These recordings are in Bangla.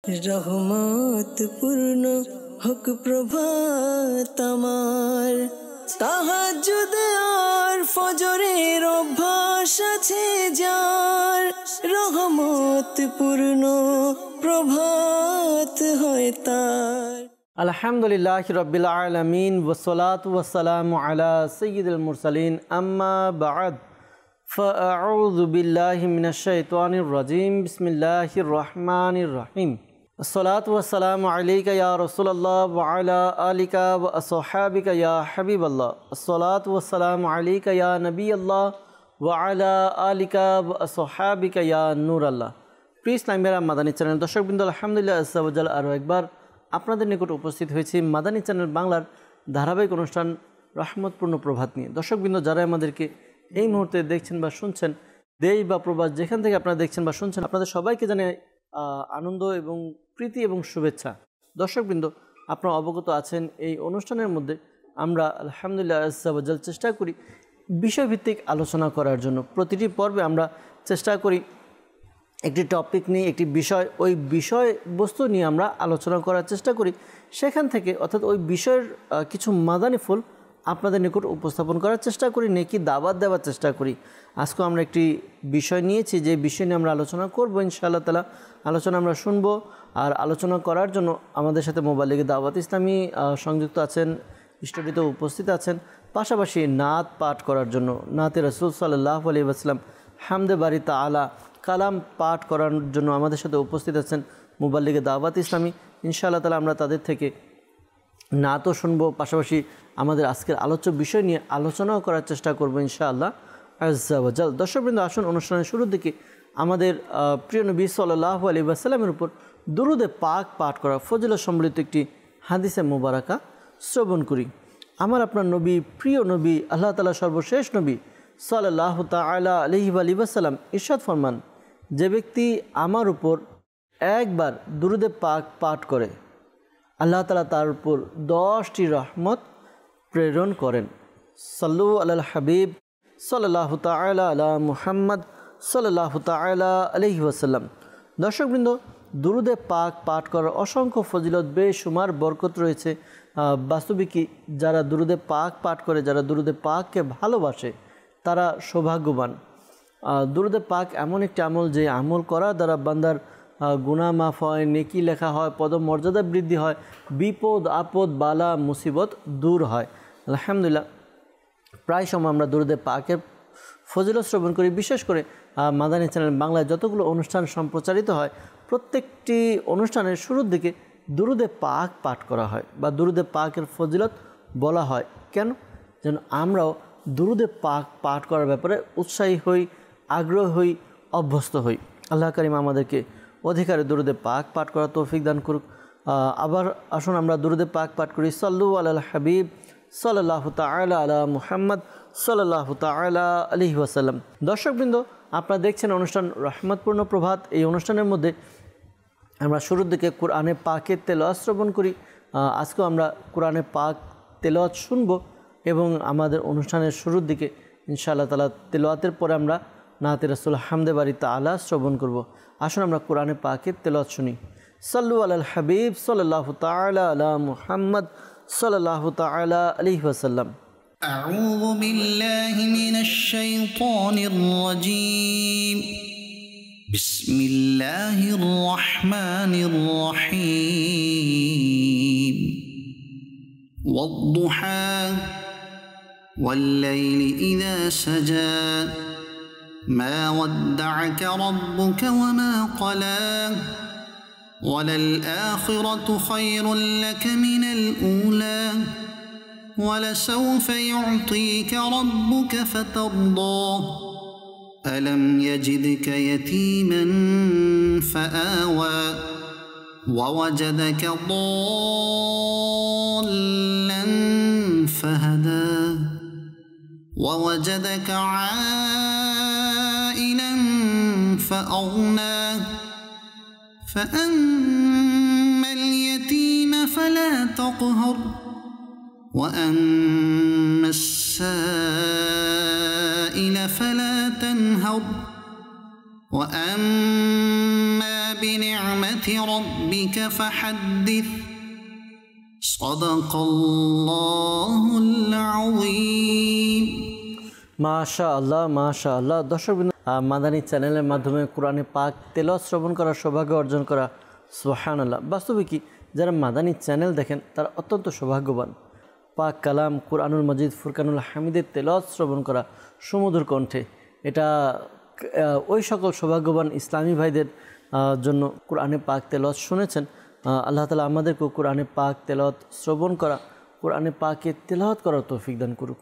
রহমত পূর্ণ হোক প্রভাত আমার, তাহাজ্জুদ আর ফজরের অভ্যাস আছে যার, রহমত পূর্ণ প্রভাত হয় তার। আলহামদুলিল্লাহি রাব্বিল আলামিন ওয়াসসালাতু ওয়াসসালামু আলা সাইয়্যিদিল মুরসালিন আম্মা বা'দ ফাআউযু বিল্লাহি মিনাশ শাইতানির রাজীম বিসমিল্লাহির রহমানির রহিম। আসসালাতু ওয়াসসালামু আলাইকা ইয়া রাসূলুল্লাহ ওয়া আলা আলিকা ওয়া আসহাবিকা ইয়া হাবিবাল্লাহ। আসসালাতু ওয়াসসালামু আলাইকা ইয়া নবিয়াল্লাহ ওয়া আলা আলিকা ওয়া আসহাবিকা ইয়া নূরাল্লাহ। প্রিয় ইসলামী মাদানী চ্যানেল দর্শকবৃন্দ, আলহামদুলিল্লাহ আযজা ওয়া জাল্লা আরও একবার আপনাদের নিকট উপস্থিত হয়েছি মাদানী চ্যানেল বাংলার ধারাবাহিক অনুষ্ঠান রহমতপূর্ণ প্রভাত নিয়ে। দর্শকবৃন্দ, যারা আমাদেরকে এই মুহূর্তে দেখছেন বা শুনছেন, দেশ বা প্রবাস যেখান থেকে আপনারা দেখছেন বা শুনছেন, আপনাদের সবাইকে জানাই আনন্দ এবং প্রীতি এবং শুভেচ্ছা। দর্শকবৃন্দ, আপনারা অবগত আছেন এই অনুষ্ঠানের মধ্যে আমরা আলহামদুলিল্লাহ আযজা ওয়া জাল্লা চেষ্টা করি বিষয়ভিত্তিক আলোচনা করার জন্য। প্রতিটি পর্বে আমরা চেষ্টা করি একটি টপিক নিয়ে, একটি বিষয়, ওই বিষয়বস্তু নিয়ে আমরা আলোচনা করার চেষ্টা করি। সেখান থেকে অর্থাৎ ওই বিষয়ের কিছু মাদানী ফুল আপনাদের নিকট উপস্থাপন করার চেষ্টা করি, নেকি দাওয়াত দেওয়ার চেষ্টা করি। আজকেও আমরা একটি বিষয় নিয়েছি, যে বিষয় নিয়ে আমরা আলোচনা করব ইনশাআল্লাহ তাআলা। আলোচনা আমরা শুনব, আর আলোচনা করার জন্য আমাদের সাথে মোবাইলে দাওয়াত ইসলামী সংযুক্ত আছেন, স্টুডিওতে উপস্থিত আছেন। পাশাপাশি নাত পাঠ করার জন্য নাতে রাসূল সাল্লাল্লাহু আলাইহি ওয়াসাল্লাম হামদে বারি তাআলা কালাম পাঠ করার জন্য আমাদের সাথে উপস্থিত আছেন মুবাল্লিগে দাওয়াত ইসলামী। ইনশাআল্লাহ তাআলা আমরা তাদের থেকে নাতও শুনবো, পাশাপাশি আমাদের আজকের আলোচ্য বিষয় নিয়ে আলোচনাও করার চেষ্টা করব ইনশাআল্লাহ আযজা ওয়া জাল। দর্শকবৃন্দ, আসুন অনুষ্ঠানের শুরুর দিকে আমাদের প্রিয় নবী সাল্লাল্লাহু আলাইহি ওয়াসাল্লামের উপর দুরুদে পাক পাঠ করা ফজিলত সম্বলিত একটি হাদিসে মুবারাকা শ্রবণ করি। আমার আপনার নবী, প্রিয় নবী, আল্লাহ তাআলা সর্বশেষ নবী সাল্লাল্লাহু তাআলা আলাইহি ওয়াসাল্লাম ইরশাদ ফরমান, যে ব্যক্তি আমার উপর একবার দুরুদে পাক পাঠ করে আল্লাহ তাআলা তার উপর 10টি রহমত প্রেরণ করেন। সাল্লু আলাল হাবিব সাল্লাল্লাহু তাআলা আলা মুহাম্মদ সাল্লাল্লাহু তাআলা আলাইহি ওয়াসাল্লাম। দর্শকবৃন্দ, দুরুদে পাক পাঠ করার অসংখ্য ফজিলত, বেশুমার বরকত রয়েছে। বাস্তবিকই যারা দুরুদে পাক পাঠ করে, যারা দুরুদে পাককে ভালোবাসে, তারা সৌভাগ্যবান। দুরুদে পাক এমন একটি আমল, যে আমল করার দ্বারা বান্দার গুনাহ মাফ হয়, নেকি লেখা হয়, পদমর্যাদা বৃদ্ধি হয়, বিপদ আপদ বালা মুসিবত দূর হয়। আলহামদুলিল্লাহ, প্রায় সময় আমরা দুরুদে পাকের ফজিলত শ্রবণ করি। বিশেষ করে মাদানী চ্যানেল বাংলায় যতগুলো অনুষ্ঠান সম্প্রচারিত হয়, প্রত্যেকটি অনুষ্ঠানের শুরুর দিকে দুরুদে পাক পাঠ করা হয় বা দুরুদে পাকের ফজিলত বলা হয়। কেন? যেন আমরাও দুরুদে পাক পাঠ করার ব্যাপারে উৎসাহী হই, আগ্রহ হই, অভ্যস্ত হই। আল্লাহ কারীম আমাদেরকে অধিকারে দুরুদে পাক পাঠ করার তৌফিক দান করুক। আবার আসুন আমরা দুরুদে পাক পাঠ করি। সাল্লু আলাল হাবিব সাল্লাল্লাহু তাআলা আলা মুহাম্মদ সাল্লাল্লাহু তাআলা আলাইহি ওয়াসাল্লাম। দর্শকবৃন্দ, আপনারা দেখছেন অনুষ্ঠান রহমতপূর্ণ প্রভাত। এই অনুষ্ঠানের মধ্যে আমরা শুরুর দিকে কোরআনে পাকের তেলাওয়াত শ্রবণ করি। আজকেও আমরা কোরআনে পাক তেলাওয়াত শুনব এবং আমাদের অনুষ্ঠানের শুরুর দিকে ইনশাআল্লাহ তাআলা তেলাওয়াতের পরে আমরা নাতে রাসূল হামদে বারি তাআলা শ্রবণ করব। আসুন আমরা কোরআনে পাকের তেলাওয়াত শুনি। সাল্লু আলাল হাবিব সাল্লাল্লাহু তাআলা আলা মুহাম্মদ সাল্লাল্লাহু তাআলা আলাইহি ওয়াসাল্লাম। আউযু বিল্লাহি মিনাশ শাইতানির রাজীম। বিসমিল্লাহির রহমানির রহিম। ওয়াদ-দুহা ওয়াল-লাইলি ইযা সাজা মা ওয়াদ্দা'আকা রাব্বুকা ওয়া মা ক্বালা ওয়ালাল-আখিরাতু খায়রুল লাকা মিনাল উলা ওয়ালাসাউফা ইউ'তিকা রাব্বুকা ফাতারদা ألم يجدك يتيما فآوى ووجدك ضالا فهدى ووجدك عائلا فأغنى فأما اليتيم فلا تقهر وأما السائل فلا تنهر وأما بنعمة آيات ربك فحدث صدق الله العظيم মাশাআল্লাহ মাশাআল্লাহ। দর্শকবৃন্দ, মাদানী চ্যানেলের মাধ্যমে কোরআনে পাক তেলাওয়াত শ্রবণ করার সৌভাগ্য অর্জন করা, সুবহানাল্লাহ। বাস্তবে কি যারা মাদানী চ্যানেল দেখেন তারা অত্যন্ত সৌভাগ্যবান। পাক কালাম কুরআনুল মজিদ ফুরকানুল হামিদের তেলাওয়াত শ্রবণ করা সুমধুর কণ্ঠে, এটা ওই সকল সৌভাগ্যবান ইসলামী ভাইদের জন্য কোরআনে পাক তেলাওয়াত শুনেছেন। আল্লাহ তাআলা আমাদেরকে কোরআনে পাক তেলাওয়াত শ্রবণ করা, কোরআনে পাকে তেলাওয়াত করার তৌফিক দান করুক।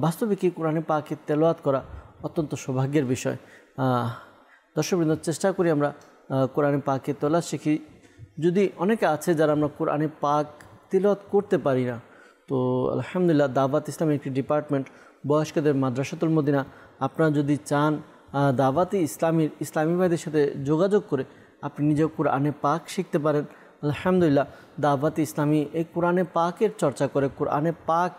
বাস্তবে কি কোরআনে পাকে তেলাওয়াত করা অত্যন্ত সৌভাগ্যের বিষয়। দর্শকবৃন্দ, চেষ্টা করি আমরা কোরআনে পাকে তেলাওয়াত শিখি। যদি অনেকে আছে যারা আমরা কোরআনে পাক তেলাওয়াত করতে পারি না, তো আলহামদুলিল্লাহ দাওয়াত ইসলামের একটি ডিপার্টমেন্ট বয়স্কদের মাদ্রাসাতুল মদিনা, আপনারা যদি চান দাওয়াতি ইসলামী ভাইদের সাথে যোগাযোগ করে আপনি নিজেও কোরআনে পাক শিখতে পারেন। আলহামদুলিল্লাহ দাওয়াতি ইসলামী এই কোরআনে পাকের চর্চা করে, কোরআনে পাক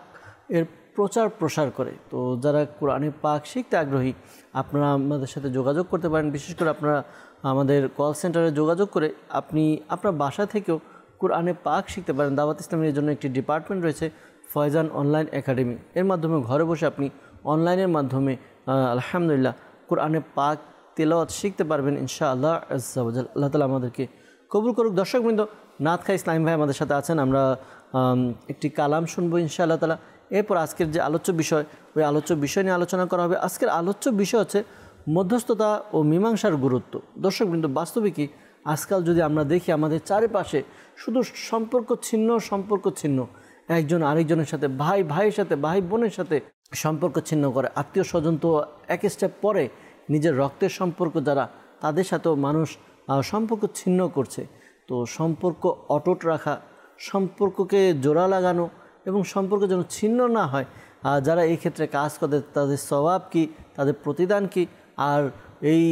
এর প্রচার প্রসার করে। তো যারা কোরআনে পাক শিখতে আগ্রহী আপনারা আমাদের সাথে যোগাযোগ করতে পারেন। বিশেষ করে আপনারা আমাদের কল সেন্টারে যোগাযোগ করে আপনি আপনার বাসা থেকেও কোরআনে পাক শিখতে পারেন। দাওয়াত ইসলামের জন্য একটি ডিপার্টমেন্ট রয়েছে, ফয়জান অনলাইন একাডেমি। এর মাধ্যমে ঘরে বসে আপনি অনলাইনের মাধ্যমে আলহামদুলিল্লাহ কোরআনে পাক তেলাওয়াত শিখতে পারবেন ইনশাআল্লাহ আজ্জা ওয়া জাল। আল্লাহ তাআলা আমাদেরকে কবুল করুক। দর্শকবৃন্দ, নাত খাই ইসলাম ভাই আমাদের সাথে আছেন, আমরা একটি কালাম শুনবো ইনশাআল্লাহ তাআলা। এরপর আজকের যে আলোচ্য বিষয়, ওই আলোচ্য বিষয় নিয়ে আলোচনা করা হবে। আজকের আলোচ্য বিষয় হচ্ছে মধ্যস্থতা ও মীমাংসার গুরুত্ব। দর্শকবৃন্দ, বাস্তবে কি আজকাল যদি আমরা দেখি আমাদের চারিপাশে শুধু সম্পর্ক ছিন্ন, একজন আরেকজনের সাথে, ভাই ভাইয়ের সাথে, ভাই বোনের সাথে সম্পর্ক ছিন্ন করে। আত্মীয় স্বজন তো এক স্টেপ পরে, নিজের রক্তের সম্পর্ক যারা তাদের সাথেও মানুষ সম্পর্ক ছিন্ন করছে। তো সম্পর্ক অটুট রাখা, সম্পর্ককে জোড়া লাগানো এবং সম্পর্ক যেন ছিন্ন না হয়, যারা এই ক্ষেত্রে কাজ করে তাদের স্বভাব কী, তাদের প্রতিদান কী, আর এই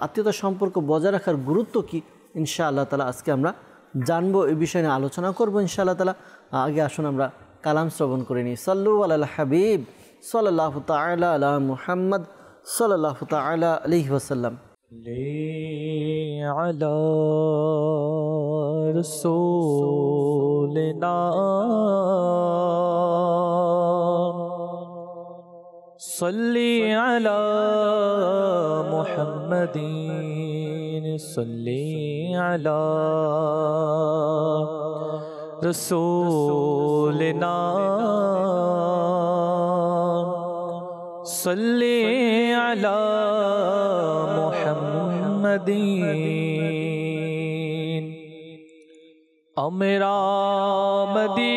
আত্মীয়তার সম্পর্ক বজায় রাখার গুরুত্ব কী, ইনশাআল্লাহ তাআলা আজকে আমরা জানবো, এই বিষয়ে নিয়ে আলোচনা করবো ইনশাআল্লাহ তাআলা। আগে আসুন আমরা কালাম শ্রবণ করে নিই। সাল্লু আলাল হাবিব সাল্লাল্লাহু তাআলা আলা মুহাম্মদ সাল্লাল্লাহু তাআলা আলাইহি ওয়াসাল্লাম। আলা রাসূলিনা সাল্লি আলা মুহাম্মাদিন সাল্লি আলা রাসূলিনা সাল্লি আলা মুহাম্মাদিন। আমরা মদিনাতে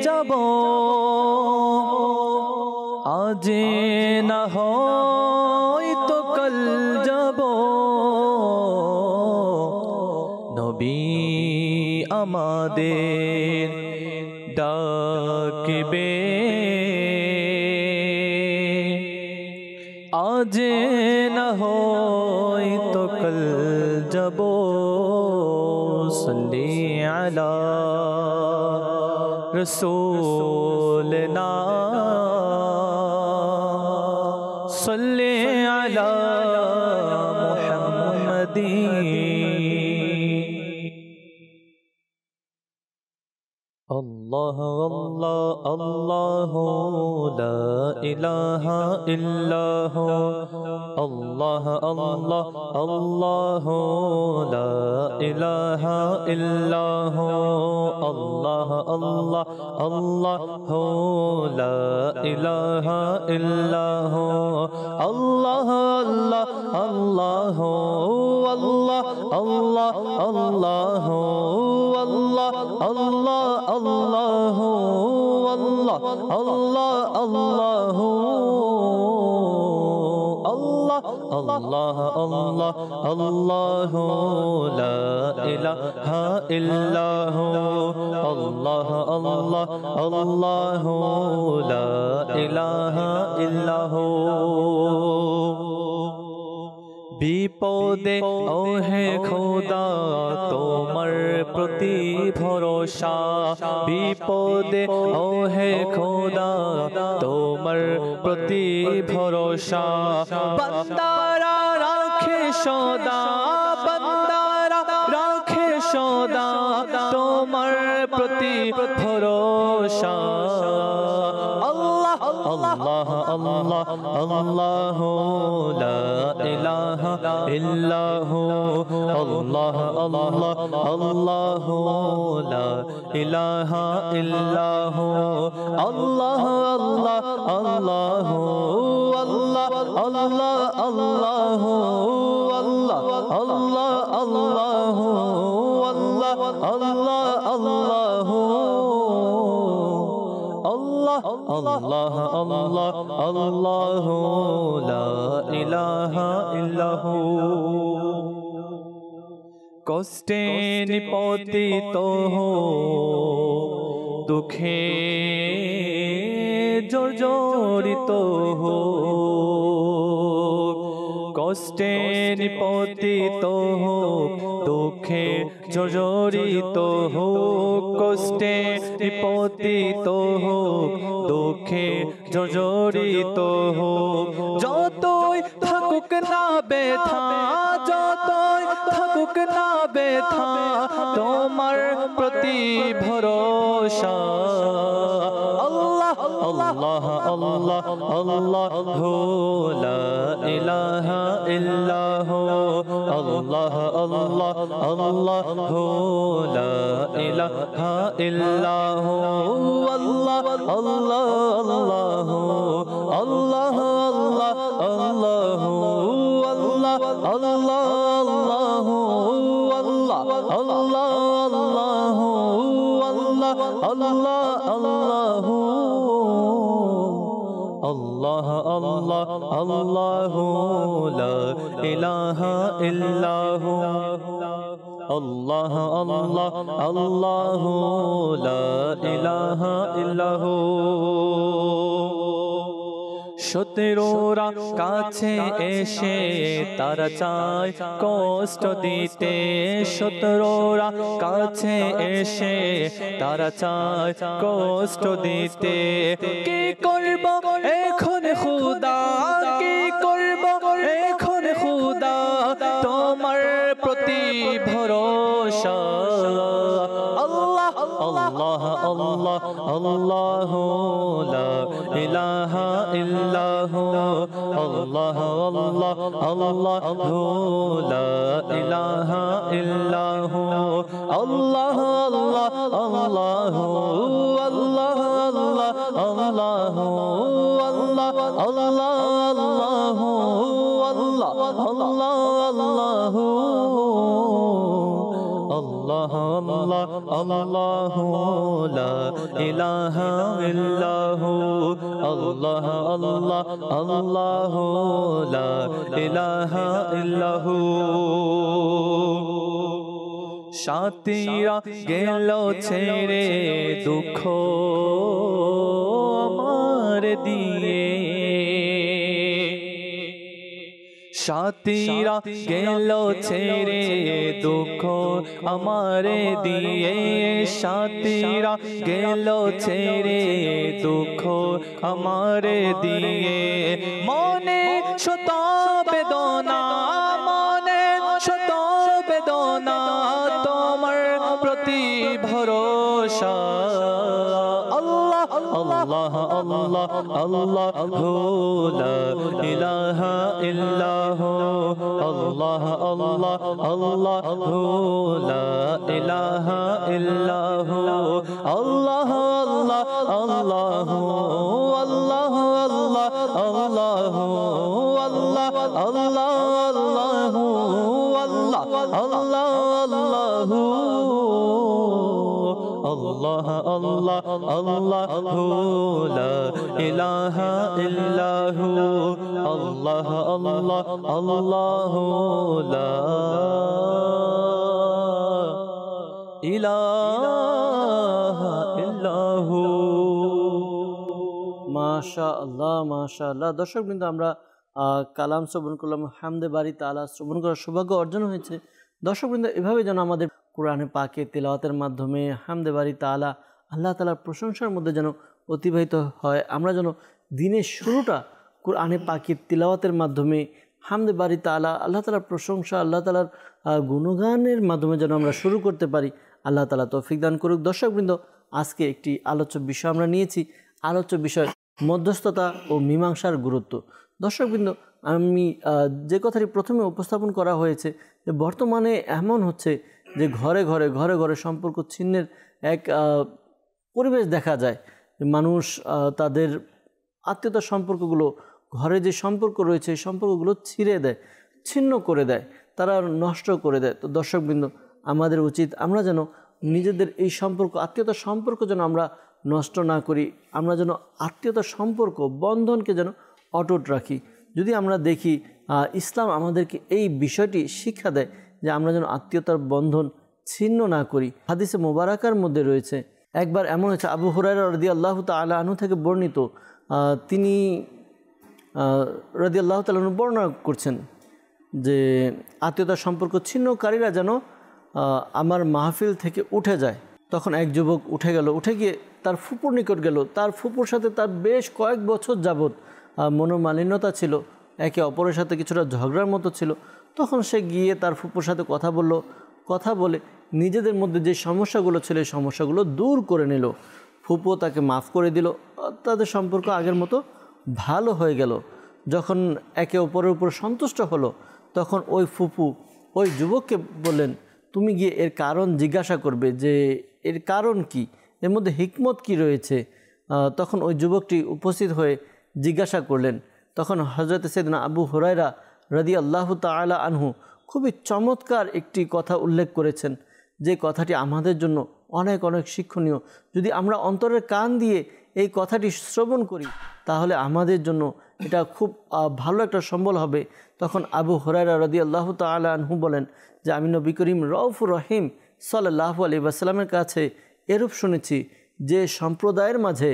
যাব, আজ না হয়তো কাল যাব। নবী আমাদের ডাকবে, আজ না হয়তো কাল যাব। সাল্লি আলা রাসূলিনা সাল্লি আলা মুহাম্মাদিন। আল্লাহ আল্লাহ আল্লাহ লা ইলাহা ইল্লাহ, আল্লাহ আল্লাহ আল্লাহ লা ইলাহা ইল্লাহ, আল্লাহ আল্লাহ আল্লাহ লা ইলাহা ইল্লাহ, আল্লাহ আল্লাহ আল্লাহ আল্লাহ আল্লাহ আল্লাহ আল্লাহ আল্লাহ আল্লাহ আল্লাহ আল্লাহ আল্লাহ আল্লাহ আল্লাহ আল্লাহ আল্লাহ লা ইলাহা ইল্লাহ, আল্লাহ আল্লাহ আল্লাহ লা ইলাহা ইল্লাহ। বিপদে ওহে খোদা তোমার প্রতি ভরসা, বিপদে ওহে খোদা তোমার প্রতি ভরসা। বান্দারা রাখে সদা বান্দারা রাখে সদা তোমার প্রতি ভরসা আল্লাহ আল্লাহ আল্লাহ আল্লাহ লা ইলাহা ইল্লাহু আল্লাহ আল্লাহ আল্লাহ লা ইলাহা ইল্লাহু আল্লাহ আল্লাহ আল্লাহ আল্লাহ আল্লাহ আল্লাহ আল্লাহ আল্লাহ আল্লাহ আল্লাহ আল্লাহ আল্লাহ আল্লাহ আল্লাহ আল্লাহ লা ইলাহা ইল্লাহু কষ্টে নিপতিত দুঃখে জর্জরিত কষ্টে নিপতিত দুঃখে জর্জরিত কষ্টে নিপতিত দুঃখে জর্জরিত যতই থাকুক না ব্যথা যতই থাকুক না ব্যথা তোমার প্রতি ভরসা আল্লাহ আল্লাহ আল্লাহ আল্লাহ লা ইলাহা ইল্লাহু আল্লাহ আল্লাহ আল্লাহ লা ইলাহা ইল্লাহু আল্লাহ আল্লাহ আল্লাহ আল্লাহ আল্লাহ আল্লাহ আল্লাহ আল্লাহ আল্লাহ আল্লাহ আল্লাহ আল্লাহ আল্লাহ আল্লাহ আল্লাহ লা ইলাহা ইল্লাহু আল্লাহ আল্লাহ আল্লাহ লা ইলাহা ইল্লাহু শত্রুরা কাছে এসে তারা চায় কষ্ট দিতে শত্রুরা কাছে এসে তারা চায় কষ্ট দিতে কি করব এখন খোদা কি করব এখন খোদা তোমার প্রতি ভরসা আল্লাহ আল্লাহ আল্লাহ আল্লাহ লা ইলাহা ইল্লাহু আল্লাহ আল্লাহ আল্লাহ লা ইলাহা ইল্লাহু আল্লাহ আল্লাহ আল্লাহ আল্লাহ আল্লাহ আল্লাহ আল্লাহ আল্লাহ আল্লাহ আল্লাহ আল্লাহ আল্লাহ আল্লাহ আল্লাহ লা ইলাহা ইল্লাহু আল্লাহ আল্লাহ আল্লাহ লা ইলাহা ইল্লাহু সাথীরা গেল ছেড়ে দুঃখ আমার দিয়ে সাথীরা গেল ছেড়ে দুঃখ আমারে দিয়ে সাথীরা গেল ছেড়ে দুঃখ আমারে দিয়ে মনে শত বেদনা মনে শত বেদনা তোমার প্রতি ভরসা আল্লাহ আল্লাহ আল্লাহ আল্লাহ লা ইলাহা ইল্লাহু আল্লাহ আল্লাহ আল্লাহ লা ইলাহা ইল্লাহু আল্লাহ আল্লাহ আল্লাহ আল্লাহ আল্লাহ আল্লাহ আল্লাহ আল্লাহ আল্লাহ আল্লাহ আল্লাহ আল্লাহ আল্লাহ লা ইলাহা ইল্লাহু আল্লাহ আল্লাহ আল্লাহ লা ইলাহা ইল্লাহু মাশাআল্লাহ মাশাআল্লাহ। দর্শক বিন্দু আমরা কালাম শ্রবণ করলাম, হামদে বারি তাআলা শ্রবণ করার সৌভাগ্য অর্জন হয়েছে। দর্শক বিন্দু এভাবে যেন আমাদের কোরআনে পাকে তেলাওয়াতের মাধ্যমে হামদে বারি তাআলা আল্লাহ তাআলার প্রশংসার মধ্যে যেন অতিবাহিত হয়। আমরা যেন দিনের শুরুটা কোরআনে পাকের তেলাওয়াতের মাধ্যমে হামদে বারি তাআলা, আল্লাহ তাআলার প্রশংসা, আল্লাহ তাআলার গুণগানের মাধ্যমে যেন আমরা শুরু করতে পারি। আল্লাহ তাআলা তৌফিক দান করুক। দর্শকবৃন্দ, আজকে একটি আলোচ্য বিষয় আমরা নিয়েছি। আলোচ্য বিষয় মধ্যস্থতা ও মীমাংসার গুরুত্ব। দর্শকবৃন্দ, আমি যে কথাটি প্রথমে উপস্থাপন করা হয়েছে যে বর্তমানে এমন হচ্ছে যে ঘরে ঘরে সম্পর্ক ছিন্নের এক পরিবেশ দেখা যায়। মানুষ তাদের আত্মীয়তার সম্পর্কগুলো, ঘরে যে সম্পর্ক রয়েছে এই সম্পর্কগুলো ছিঁড়ে দেয়, ছিন্ন করে দেয়, তারা নষ্ট করে দেয়। তো দর্শকবৃন্দ, আমাদের উচিত আমরা যেন নিজেদের এই সম্পর্ক, আত্মীয়তার সম্পর্ক যেন আমরা নষ্ট না করি, আমরা যেন আত্মীয়তার সম্পর্ক বন্ধনকে যেন অটুট রাখি। যদি আমরা দেখি ইসলাম আমাদেরকে এই বিষয়টি শিক্ষা দেয় যে আমরা যেন আত্মীয়তার বন্ধন ছিন্ন না করি। হাদিসে মোবারকার মধ্যে রয়েছে, একবার এমন হয়েছে, আবু হুরায়রা রাদিয়াল্লাহু তাআলা আনহু থেকে বর্ণিত, তিনি রাদিয়াল্লাহু তাআলা আনহু বর্ণনা করছেন যে আত্মীয়তার সম্পর্ক ছিন্নকারীরা যেন আমার মাহফিল থেকে উঠে যায়। তখন এক যুবক উঠে গেল, উঠে গিয়ে তার ফুপুর নিকট গেল। তার ফুপুর সাথে তার বেশ কয়েক বছর যাবৎ মনোমালিন্যতা ছিল, একে অপরের সাথে কিছুটা ঝগড়ার মতো ছিল। তখন সে গিয়ে তার ফুপুর সাথে কথা বলে নিজেদের মধ্যে যে সমস্যাগুলো ছিল এই সমস্যাগুলো দূর করে নিল। ফুপুও তাকে মাফ করে দিল, তাদের সম্পর্ক আগের মতো ভালো হয়ে গেল। যখন একে অপরের উপর সন্তুষ্ট হলো, তখন ওই ফুপু ওই যুবককে বললেন, তুমি গিয়ে এর কারণ জিজ্ঞাসা করবে যে এর কারণ কি, এর মধ্যে হিকমত কি রয়েছে। তখন ওই যুবকটি উপস্থিত হয়ে জিজ্ঞাসা করলেন। তখন হযরত সাইয়েদনা আবু হুরায়রা রাদিয়াল্লাহু তাআলা আনহু খুবই চমৎকার একটি কথা উল্লেখ করেছেন, যে কথাটি আমাদের জন্য অনেক অনেক শিক্ষণীয়। যদি আমরা অন্তরের কান দিয়ে এই কথাটি শ্রবণ করি তাহলে আমাদের জন্য এটা খুব ভালো একটা সম্বল হবে। তখন আবু হুরায়রা রাদিয়াল্লাহু তাআলা আনহু বলেন যে আমি নবী করিম রউফুর রহিম সাল্লাল্লাহু আলাইহি ওয়াসাল্লামের কাছে এরূপ শুনেছি যে সম্প্রদায়ের মাঝে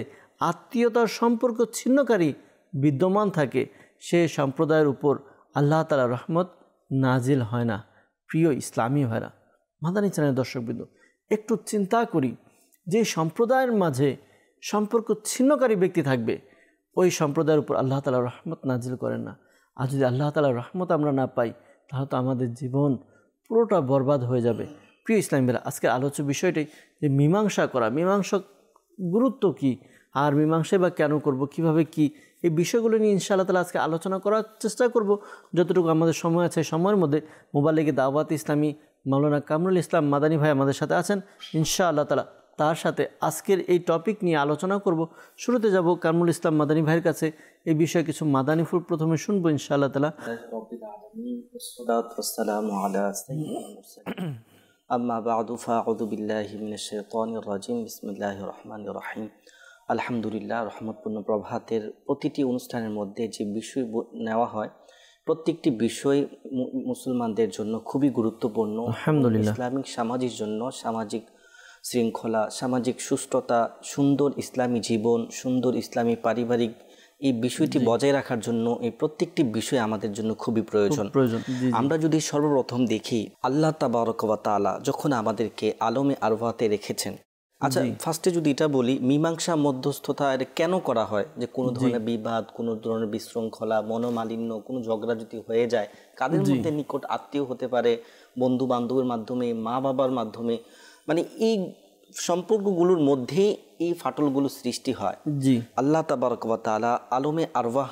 আত্মীয়তার সম্পর্ক ছিন্নকারী বিদ্যমান থাকে, সে সম্প্রদায়ের উপর আল্লাহ তাআলার রহমত নাজিল হয় না। প্রিয় ইসলামী ভাইরা, মাদানী চ্যানেলের দর্শকবৃন্দ, একটু চিন্তা করি, যে সম্প্রদায়ের মাঝে সম্পর্ক ছিন্নকারী ব্যক্তি থাকবে ওই সম্প্রদায়ের উপর আল্লাহ তাআলা রহমত নাজিল করেন না। আর যদি আল্লাহ তাআলার রহমত আমরা না পাই তাহলে তো আমাদের জীবন পুরোটা বরবাদ হয়ে যাবে। প্রিয় ইসলামী ভাইরা, আজকের আলোচ্য বিষয়টাই যে মীমাংসা করা, মীমাংসা গুরুত্ব কি, আর মীমাংসাই বা কেন করব, কিভাবে কি, এই বিষয়গুলো নিয়ে ইনশাআল্লাহ তাআলা আজকে আলোচনা করার চেষ্টা করব যতটুকু আমাদের সময় আছে। সময়ের মধ্যে মোবাল্লিগে দাওয়াত ইসলামী মাওলানা কামরুল ইসলাম মাদানী ভাই আমাদের সাথে আছেন। ইনশাআল্লাহ তাআলা তার সাথে আজকের এই টপিক নিয়ে আলোচনা করব। শুরুতে যাব কামরুল ইসলাম মাদানী ভাইয়ের কাছে, এই বিষয়ে কিছু মাদানী ফুল প্রথমে শুনবো ইনশাআল্লাহ তাআলা। আম্মা বা'দু ফাআউযু বিল্লাহি মিনাশ শাইতানির রাজিম। বিসমিল্লাহির রহমানির রহিম। আলহামদুলিল্লাহ। রহমতপূর্ণ প্রভাতের প্রতিটি অনুষ্ঠানের মধ্যে যে বিষয় নেওয়া হয় প্রত্যেকটি বিষয় মুসলমানদের জন্য খুবই গুরুত্বপূর্ণ। আলহামদুলিল্লাহ। ইসলামিক সামাজিক জন্য, সামাজিক শৃঙ্খলা, সামাজিক সুস্থতা, সুন্দর ইসলামী জীবন, সুন্দর ইসলামী পারিবারিক এই বিষয়টি বজায় রাখার জন্য এই প্রত্যেকটি বিষয় আমাদের জন্য খুবই প্রয়োজন। আমরা যদি সর্বপ্রথম দেখি, আল্লাহ তাবারক ওয়া তাআলা যখন আমাদেরকে আলমে আরওয়াতে রেখেছেন, আচ্ছা ফার্স্টে যদি এটা বলি, মীমাংসা মধ্যস্থতা কেন করা হয়? যে কোনো ধরনের বিবাদ, কোনো ধরনের বিশৃঙ্খলা, মনোমালিন্য, কোনো ঝগড়া যদি হয়ে যায়, কাদের মধ্যে, নিকট আত্মীয় হতে পারে, বন্ধু বান্ধবের মাধ্যমে, মা বাবার মাধ্যমে, মানে এই সম্পর্কগুলোর মধ্যে এই ফাটলগুলো সৃষ্টি হয়। জি, আল্লাহ তাবারক ওয়া তাআলা আলমে আরওয়াহ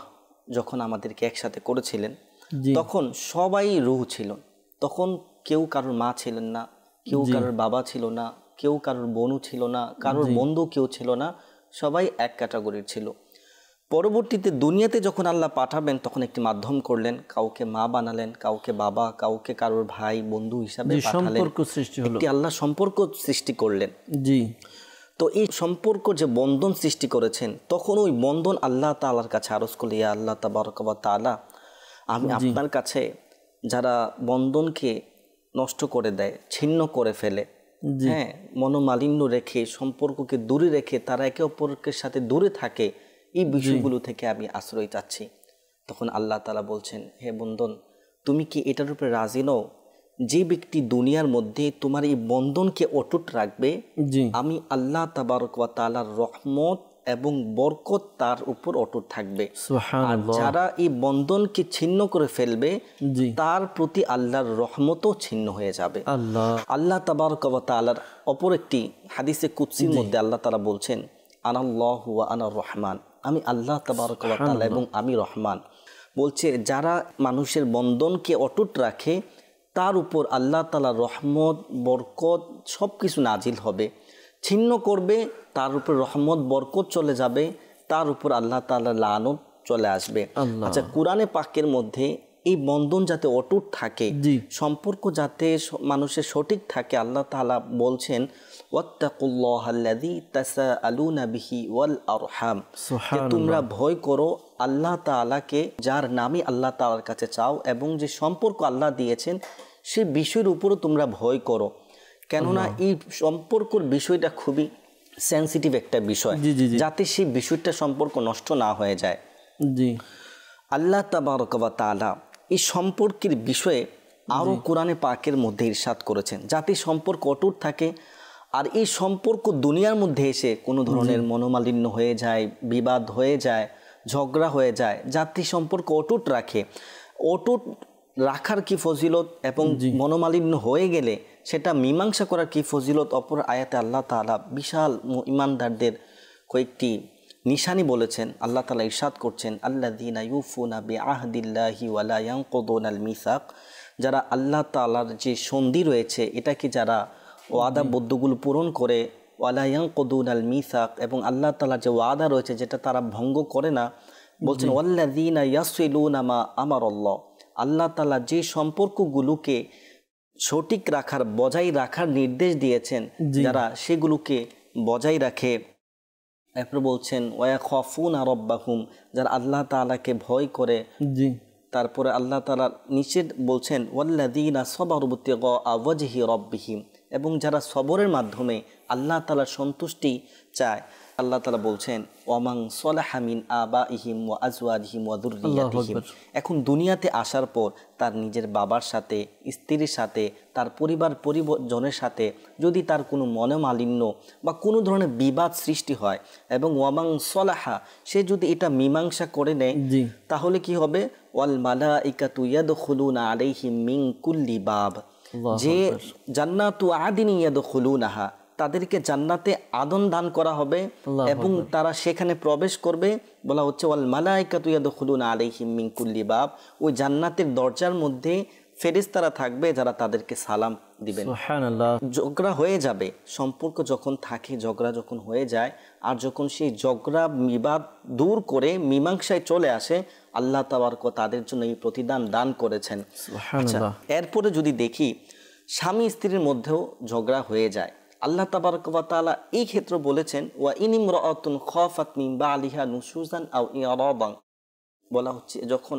যখন আমাদেরকে একসাথে করেছিলেন তখন সবাই রূহ ছিল। তখন কেউ কারোর মা ছিলেন না, কেউ কারোর বাবা ছিল না, কেউ কারোর বোনও ছিল না, কারোর বন্ধু কেউ ছিল না, সবাই এক ক্যাটাগরির ছিল। পরবর্তীতে দুনিয়াতে যখন আল্লাহ পাঠাবেন তখন একটি মাধ্যম করলেন, কাউকে মা বানালেন, কাউকে বাবা, কাউকে কারোর ভাই বন্ধু হিসাবে পাঠালেন, একটি আল্লাহ সম্পর্ক সৃষ্টি করলেন। জি, তো এই সম্পর্ক যে বন্ধন সৃষ্টি করেছেন, তখন ওই বন্ধন আল্লাহ তাআলার কাছে আরজ করলে, ইয়া আল্লাহ তাবারক ওয়া তাআলা, আমি আপনার কাছে যারা বন্ধনকে নষ্ট করে দেয়, ছিন্ন করে ফেলে, হ্যাঁ, মনোমালিন্য রেখে, সম্পর্ককে দূরে রেখে তারা একে অপরের সাথে দূরে থাকে, এই বিষয়গুলো থেকে আমি আশ্রয় চাচ্ছি। তখন আল্লাহ তাআলা বলছেন, হে বন্ধন, তুমি কি এটার উপরে রাজি নও? যে ব্যক্তি দুনিয়ার মধ্যে তোমার এই বন্ধনকে অটুট রাখবে, আমি আল্লাহ তাবারক ওয়া তাআলার রহমত এবং বরকত তার উপর অটুট থাকবে। আর সুবহানাল্লাহ। যারা এই বন্ধনকে ছিন্ন করে ফেলবে জি। তার প্রতি আল্লাহর রহমতও ছিন্ন হয়ে যাবে। আল্লাহ তাবারক ওয়া তাআলার অপর একটি হাদিসে কুদসির মধ্যে আল্লাহ তাআলা বলছেন, আনাল্লাহু ওয়া আনার রহমান, আমি আল্লাহ তাবারক ওয়া তাআলা এবং আমি রহমান। বলছে যারা মানুষের বন্ধনকে অটুট রাখে তার উপর আল্লাহ তাআলার রহমত বরকত সব কিছু নাজিল হবে। ছিন্ন করবে তার উপর রহমত বরকত চলে যাবে, তার উপর আল্লাহ তাআলার লানত চলে আসবে। আচ্ছা, কোরআনে পাকের মধ্যে এই বন্ধন যাতে অটুট থাকে, সম্পর্ক যাতে মানুষের সঠিক থাকে, আল্লাহ তাআলা বলছেন ওয়াত্তাকুল্লাহাল্লাযী তাসাআলুনা বিহি ওয়াল আরহাম, যে তোমরা ভয় করো আল্লাহ তাআলাকে, যার নামে আল্লাহ তাআলার কাছে চাও, এবং যে সম্পর্ক আল্লাহ দিয়েছেন সেই বিষয়ের উপরও তোমরা ভয় করো। কেননা এই সম্পর্কের বিষয়টা খুবই সেন্সিটিভ একটা বিষয়, যাতে সেই বিষয়টা সম্পর্ক নষ্ট না হয়ে যায়। আল্লাহ তাবারক ওয়া তাআলা এই সম্পর্কের বিষয়ে আরও কোরআনে পাকের মধ্যে ইরশাদ করেছেন যাতে সম্পর্ক অটুট থাকে। আর এই সম্পর্ক দুনিয়ার মধ্যে এসে কোনো ধরনের মনোমালিন্য হয়ে যায়, বিবাদ হয়ে যায়, ঝগড়া হয়ে যায়, যাতে সম্পর্ক অটুট রাখে। অটুট রাখার কি ফজিলত এবং মনোমালিন্য হয়ে গেলে সেটা মীমাংসা করার কি ফজিলত, অপর আয়াতে আল্লাহ তাআলা বিশাল ইমানদারদের কয়েকটি নিশানি বলেছেন। আল্লাহ তাআলা ইরশাদ করছেন, আল্লাযীনা ইউফুনা বিআহদিল্লাহি ওয়া লা ইয়ানকুদুনাল মিসাক, যারা আল্লাহ তাআলার যে সন্ধি রয়েছে এটাকে যারা ওয়াদাবদ্ধগুলো পূরণ করে, ওয়া লা ইয়ানকুদুনাল মিসাক, এবং আল্লাহ তাআলার যে ওয়াদা রয়েছে যেটা তারা ভঙ্গ করে না। বলছেন ওয়াল্লাযীনা ইয়াসিলুনা মা আমারাল্লাহ, আল্লাহ তাআলা যে সম্পর্কগুলোকে সঠিক রাখার বজায় রাখার নির্দেশ দিয়েছেন, যারা সেগুলোকে বজায় রাখে। এরপর বলছেন ওয়াখাফুনা রাব্বাহুম, যারা আল্লাহ তাআলাকে ভয় করে। তারপরে আল্লাহ তাআলা নিষেধ বলছেন ওয়াল্লাযীনা সাবারু বিতিগা ওয়াজহি রাব্বিহিম, এবং যারা সবরের মাধ্যমে আল্লাহ তাআলার সন্তুষ্টি চায়। আল্লাহ তাআলা বলছেন ওয়ামান সালাহা মিন আবাইহিম ওয়া আজওয়াজিহিম ওয়া যুররিয়াতিহিম, এখন দুনিয়াতে আসার পর তার নিজের বাবার সাথে, স্ত্রীর সাথে, তার পরিজনের সাথে যদি তার কোনো মনোমালিন্য বা কোনো ধরনের বিবাদ সৃষ্টি হয়, এবং ওয়ামান সালাহা, সে যদি এটা মীমাংসা করে নেয়, তাহলে কি হবে, ওয়াল মালাইকাতু ইয়াদখুলুনা আলাইহিম মিন কুল্লি বাব, যে জান্নাতু আদিন ইয়াদখুলুনাহা, তাদেরকে জান্নাতে আদন দান করা হবে এবং তারা সেখানে প্রবেশ করবে। বলা হচ্ছে ওয়াল মালাইকাতু ইয়াদখুলুনা আলাইহিম মিন কুল্লি বাব, ওই জান্নাতের দরজার মধ্যে ফেরেশতারা থাকবে যারা তাদেরকে সালাম দিবেন। সুবহানাল্লাহ। ঝগড়া হয়ে যাবে, সম্পর্ক যখন থাকে, ঝগড়া যখন হয়ে যায়, আর যখন সেই ঝগড়া বিবাদ দূর করে মীমাংসায় চলে আসে, আল্লাহ তাবারক তাদের জন্য এই প্রতিদান দান করেছেন। সুবহানাল্লাহ। এরপরে যদি দেখি স্বামী স্ত্রীর মধ্যেও ঝগড়া হয়ে যায়, আল্লাহ তাবারক ওয়া তাআলা এই ক্ষেত্রে বলেছেন ওয়া ইনিমরাআতুন খাফাত মিন বালিহা নুশুজান আও ইরাদান, বলা হচ্ছে যখন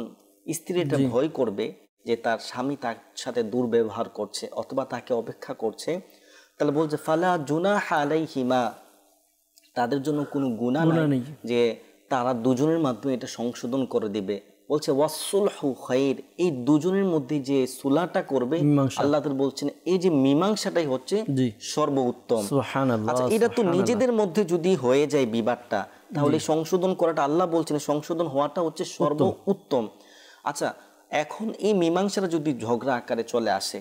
স্ত্রী এটা ভয় করবে যে তার স্বামী তার সাথে দুর্ব্যবহার করছে অথবা তাকে অপেক্ষা করছে, তাহলে বলছে ফালা জুনাহা আলাইহিমা, তাদের জন্য কোনো গুনাহ নেই যে তারা দুজনের মাধ্যমে এটা সংশোধন করে দিবে। বলছে ওয়াসসুলহু খায়র, এই দুজনের মধ্যে যে সুলাহটা করবে, আল্লাহ তাআলা বলছেন এই যে মীমাংসাটাই হচ্ছে সর্বোত্তম। সুবহানাল্লাহ। আচ্ছা, এটা তো নিজেদের মধ্যে যদি হয়ে যায় বিবাদটা, তাহলে সংশোধন করাটা, আল্লাহ বলছেন সংশোধন হওয়াটা হচ্ছে সর্বোত্তম। আচ্ছা, এখন এই মীমাংসাটা যদি ঝগড়া আকারে চলে আসে,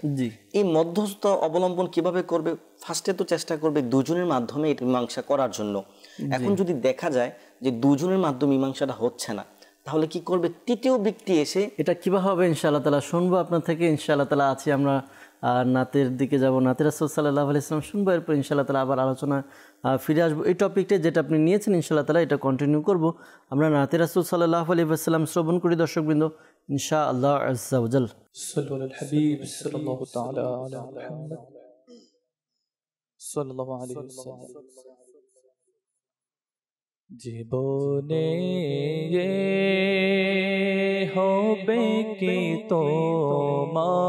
এই মধ্যস্থ অবলম্বন কিভাবে করবে? ফার্স্টে তো চেষ্টা করবে দুজনের মাধ্যমে এই মীমাংসা করার জন্য। এখন যদি দেখা যায় যে দুজনের মাধ্যমে মীমাংসাটা হচ্ছে না, তাহলে কি করবে? তৃতীয় ব্যক্তি এসে এটা কিভাবে হবে ইনশাআল্লাহ তাআলা শুনবো আপনার থেকে। ইনশাআল্লাহ তাআলা আছি আমরা নাতের দিকে যাব, নাতে রাসূল সাল্লাল্লাহু আলাইহি ওয়াসাল্লাম শুনবো, এরপর ইনশাআল্লাহ তাআলা আবার আলোচনা ফিরে আসবো। এই টপিকটা যেটা আপনি নিয়েছেন ইনশাআল্লাহ তাআলা এটা কন্টিনিউ করব। আমরা নাতে রাসূল সাল্লাল্লাহু আলাইহি ওয়াসাল্লাম শ্রবণ করি দর্শকবৃন্দ, ইনশাআল্লাহ আযজা ওয়া জাল। সাল্লু আলাল হাবিব সাল্লাল্লাহু তাআলা আলা মুহাম্মদ সাল্লাল্লাহু আলাইহি ওয়াসাল্লাম। জীবনে হবে কি তোমার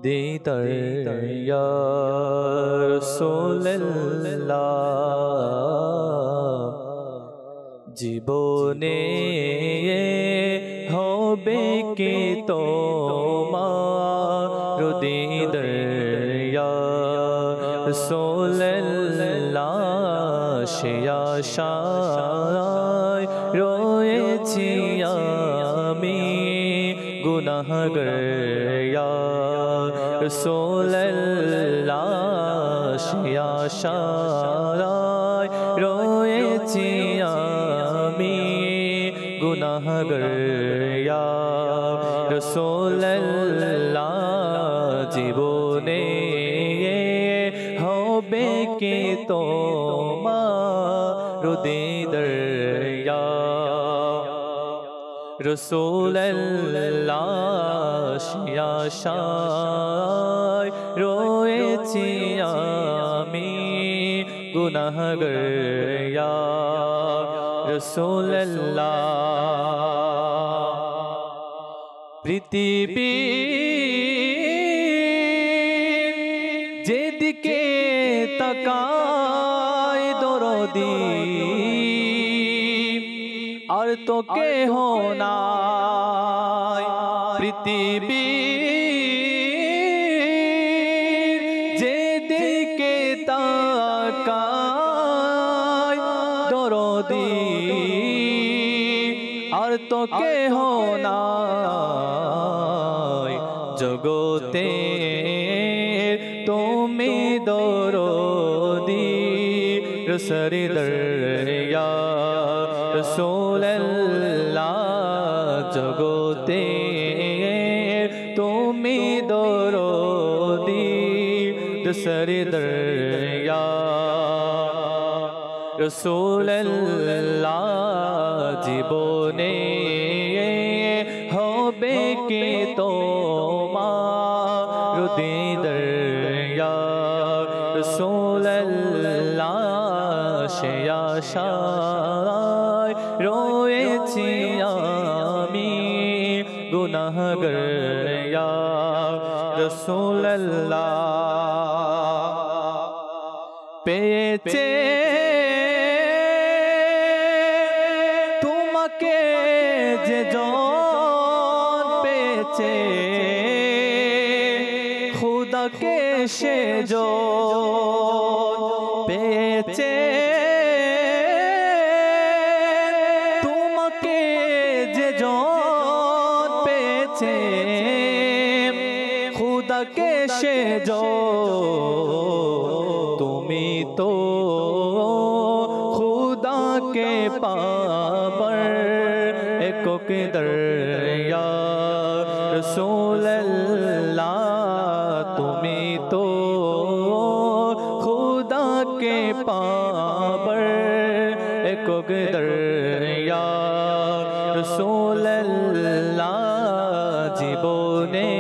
দিদার ইয়া রাসূলুল্লাহ, জীবনে হবে কি তোমার দিদার ইয়া রাসূলুল্লাহ, সে আশায় রয়েছি আমি গুনাহগার ইয়া রাসূলুল্লাহ সে আশায় রয়েছি আমি গুনাহগার ইয়া রাসূলুল্লাহ জীবনে হবে কি তোমার দিদার ইয়া রাসূলুল্লাহ সে আশায় রয়েছি আমি গুনাহগার ইয়া রাসূলুল্লাহ পৃথিবী যেদিকে তাকায় দরদি আর তো কেহ নাই পৃথিবী যেদিকে তাকায় দরদি আর তো কেহ নাই জগতে তুমি দরদি সরদার ইয়া রাসূলুল্লাহ জগতে তুমি দরদি সরদার ইয়া রাসূলুল্লাহ জীবনে হবে কি তোমার দিদার ইয়া রাসূলুল্লাহ সে আশায় রয়েছি আমি গুনাহগার ইয়া রাসূলুল্লাহ পেয়েছে তোমাকে যে জন পেয়েছে খুদাকে সে জন পেয়েছে তোমাকে যে জন পেয়েছে খুদাকে সে জন তুমি তো খুদাকে পাবার একক দরিয়া রাসূলুল্লাহ তুমি তো খুদাকে পাবার একক দরিয়া রাসূলুল্লাহ জীবনে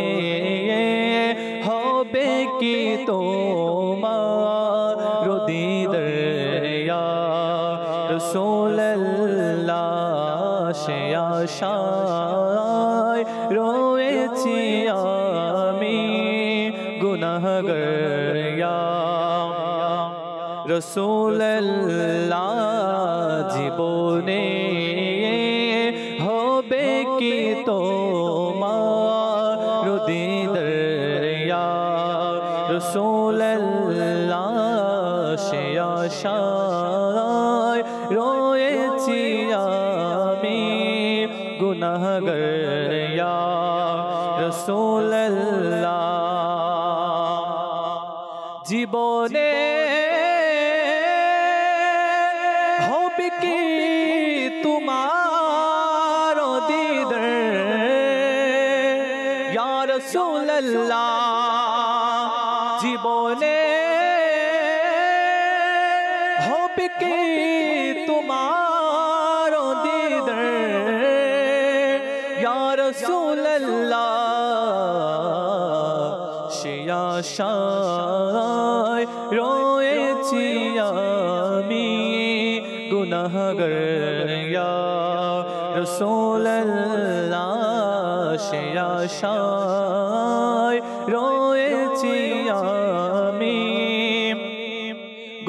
হবে কি তোমার দিদার ইয়া রাসূলুল্লাহ সে আশায় রয়েছি আমি গুনাহগার ইয়া রাসূলুল্লাহ জীবনে হবে কি তোমার দিদার ইয়া রাসূলুল্লাহ সে আশায় রয়েছি আমি গুনাহগার ইয়া রাসূলুল্লাহ জীবনে হবে কি তোমার দিদার ইয়া রাসূলুল্লাহ জীবনে হবে কি তোমার দিদার ইয়া রাসূলুল্লাহ সে আশায় রয়েছি আমি গুনাহগার ইয়া রাসূলুল্লাহ সে আশায় রয়েছি আমি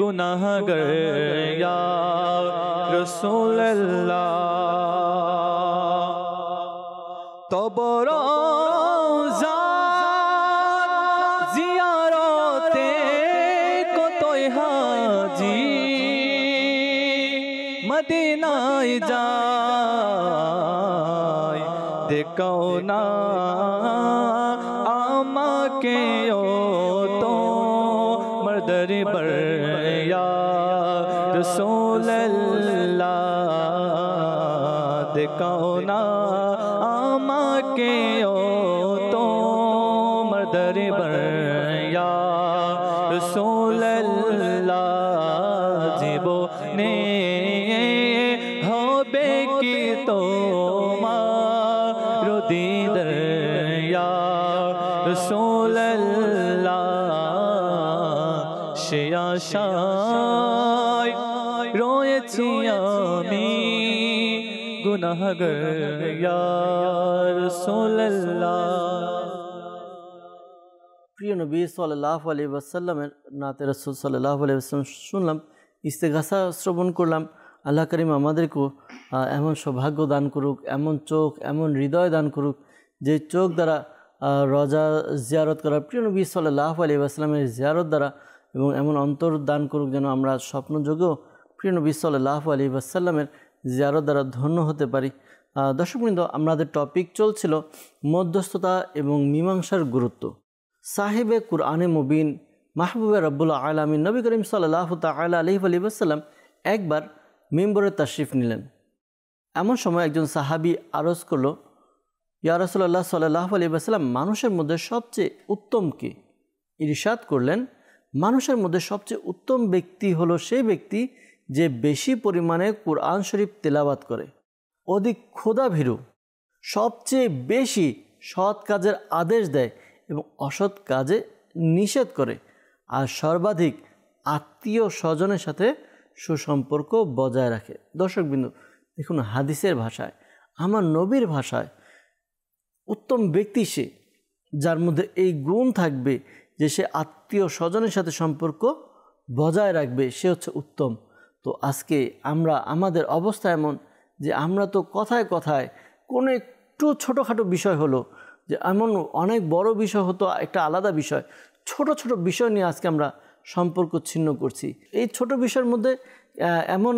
গুনাহগার ইয়া রাসূলুল্লাহ তব রওজা জিয়ারতে কতই হাজি মদিনায় যাই দেখাও না আমাকে ও তো মর্দরি বর ইয়া রাসূলুল্লাহ দেখাও না আমাকে ও তো মর্দরি বর ইয়া রাসূলুল্লাহ জীবনে হবে কি তোমার দিদার ইয়া রাসূলুল্লাহ সে আশায় রয়েছি আমি গুনাহগার ইয়া রাসূলুল্লাহ। প্রিয় নবী সাল্লাল্লাহু আলাইহি ওয়াসাল্লামের নাতে রাসূল সাল্লাল্লাহু আলাইহি ওয়াসাল্লাম শুনলাম, ইস্তেগাসা শ্রবণ করলাম। আল্লাহ করিম আমাদেরকেও এমন সৌভাগ্য দান করুক, এমন চোখ, এমন হৃদয় দান করুক, যে চোখ দ্বারা রজা জিয়ারত করা, প্রিয় নবী সাল্লাল্লাহু আলাইহি ওয়াসাল্লামের জিয়ারত দ্বারা, এবং এমন অন্তর দান করুক যেন আমরা স্বপ্নযোগেও প্রিয় নবী সাল্লাল্লাহু আলাইহি ওয়াসাল্লামের জিয়ারত দ্বারা ধন্য হতে পারি। দর্শকবৃন্দ, আমাদের টপিক চলছিল মধ্যস্থতা এবং মীমাংসার গুরুত্ব। সাহেবে কুরআনে মুবিন মাহবুবে রব্বুল আলামিন নবী করিম সাল্লাল্লাহু তাআলা আলাইহি ওয়াসাল্লাম একবার মিম্বরে তাশরিফ নিলেন। এমন সময় একজন সাহাবী আরজ করল, ইয়া রাসূলুল্লাহ সাল্লাল্লাহু আলাইহি ওয়াসাল্লাম, মানুষের মধ্যে সবচেয়ে উত্তম কে? ইরশাদ করলেন, মানুষের মধ্যে সবচেয়ে উত্তম ব্যক্তি হলো সেই ব্যক্তি যে বেশি পরিমাণে কুরআন শরীফ তেলাওয়াত করে, অধিক খোদাভীরু, সবচেয়ে বেশি সৎ কাজের আদেশ দেয় এবং অসৎ কাজে নিষেধ করে, আর সর্বাধিক আত্মীয় স্বজনের সাথে সুসম্পর্ক বজায় রাখে। দর্শকবৃন্দ, দেখুন, হাদিসের ভাষায়, আমার নবীর ভাষায়, উত্তম ব্যক্তি সে যার মধ্যে এই গুণ থাকবে যে সে আত্মীয় স্বজনের সাথে সম্পর্ক বজায় রাখবে, সে হচ্ছে উত্তম। তো আজকে আমাদের অবস্থা এমন যে আমরা তো কথায় কথায় কোনো একটু ছোটোখাটো বিষয় হলো, যে এমন অনেক বড় বিষয় হতো একটা আলাদা বিষয়, ছোট ছোট বিষয় নিয়ে আজকে আমরা সম্পর্ক ছিন্ন করছি। এই ছোট বিষয়ের মধ্যে এমন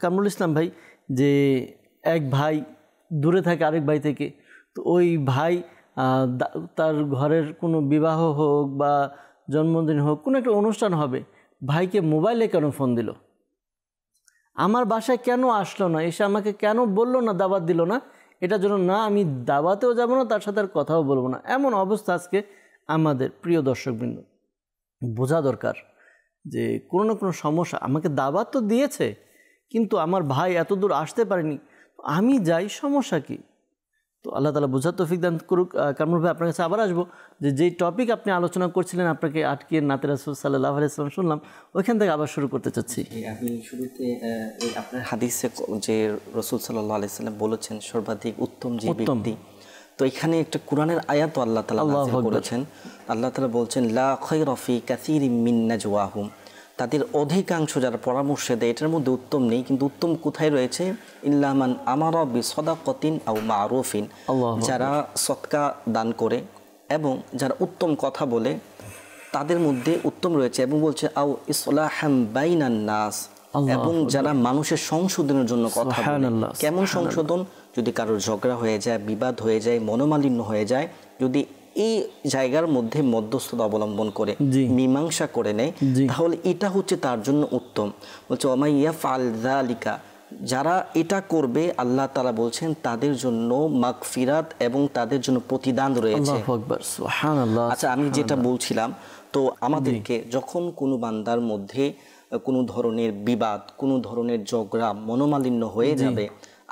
কামরুল ইসলাম ভাই, যে এক ভাই দূরে থাকে আরেক ভাই থেকে, তো ওই ভাই তার ঘরের কোনো বিবাহ হোক বা জন্মদিন হোক, কোনো একটা অনুষ্ঠান হবে, ভাইকে মোবাইলে কেন ফোন দিল, আমার বাসায় কেন আসলো না, এসে আমাকে কেন বললো না, দাওয়াত দিল না, এটার জন্য না আমি দাওয়াতেও যাব না, তার সাথে আর কথাও বলবো না। এমন অবস্থা আজকে আমাদের। প্রিয় দর্শকবৃন্দ, বোঝা দরকার যে কোনো না কোনো সমস্যা, আমাকে দাওয়াত তো দিয়েছে কিন্তু আমার ভাই এত দূর আসতে পারেনি, আমি যাই, সমস্যা কি? তো আল্লাহ তাআলা বোঝার তৌফিক দান করুক। কামরুল ভাই, আপনার কাছে আবার আসবো, যেই টপিক আপনি আলোচনা করছিলেন, আপনাকে আটকিয়ে নাতে রাসূল সাল্লাল্লাহু আলাইহি ওয়াসাল্লাম শুনলাম, ওইখান থেকে আবার শুরু করতে চাচ্ছি। আমি শুরুতে আপনার হাদিসে যে রাসূল সাল্লাল্লাহু আলাইহি ওয়াসাল্লাম বলেছেন সর্বাধিক উত্তম যে ব্যক্তি, তো এখানে একটা কোরআনের আয়াত আল্লাহ তাআলা নাযিল করেছেন। আল্লাহ তাআলা বলছেন, লা খায়রা ফি কাসীরিম মিন নাজওয়াহুম, তাদের অধিকাংশ যারা পরামর্শ দেয় এটার মধ্যে উত্তম নেই, কিন্তু উত্তম কোথায় রয়েছে? ইল্লা মান আমারা বিসাদাকাতিন আও মারুফিন, যারা সদকা দান করে এবং যারা উত্তম কথা বলে তাদের মধ্যে উত্তম রয়েছে। এবং বলছে আও ইসলাহাম বাইনান নাস, এবং যারা মানুষের সংশোধনের জন্য কথা বলে। কেমন সংশোধন? যদি কারোর ঝগড়া হয়ে যায়, বিবাদ হয়ে যায়, মনোমালিন্য হয়ে যায়, যদি এই জায়গার মধ্যে মধ্যস্থতা অবলম্বন করে মীমাংসা করে নেয়, তাহলে এটা হচ্ছে তার জন্য উত্তম। বলছে ওমা ইয়াফআল যালিকা, যারা এটা করবে আল্লাহ তাআলা বলছেন তাদের জন্য মাগফিরাত এবং তাদের জন্য প্রতিদান রয়েছে। আল্লাহু আকবার, সুবহানাল্লাহ। আচ্ছা, আমি যেটা বলছিলাম, তো আমাদেরকে যখন কোনো বান্দার মধ্যে কোনো ধরনের বিবাদ, কোনো ধরনের ঝগড়া, মনোমালিন্য হয়ে যাবে,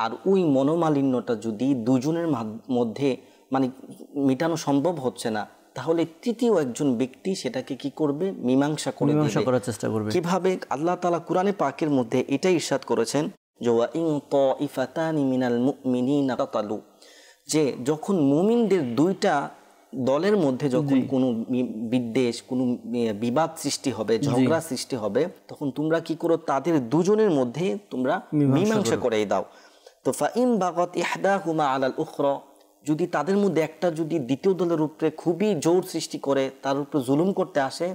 আর ওই মনোমালিন্যটা যদি দুজনের মধ্যে মানে মেটানো সম্ভব হচ্ছে না, তাহলে তৃতীয় একজন ব্যক্তি সেটাকে কি করবে? মীমাংসা করার চেষ্টা করবে। কিভাবে? আল্লাহ তাআলা কোরআনে পাকের মধ্যে এটাই ইরশাদ করেছেন যে ওয়া ইন তাইফাতানি মিনাল মুমিনিনা তাতালু, যে যখন মুমিনদের দুইটা দলের মধ্যে যখন কোনো বিদ্বেষ, কোনো বিবাদ সৃষ্টি হবে, ঝগড়া সৃষ্টি হবে, তখন তোমরা কি করো? তাদের দুজনের মধ্যে তোমরা মীমাংসা করে দাও। তো ফাইন বাগাত ইহদাহুমা আলাল উখরা, যদি তাদের মধ্যে একটা যদি দ্বিতীয় দলের উপরে খুবই জোর সৃষ্টি করে, তার উপরে জুলুম করতে আসে,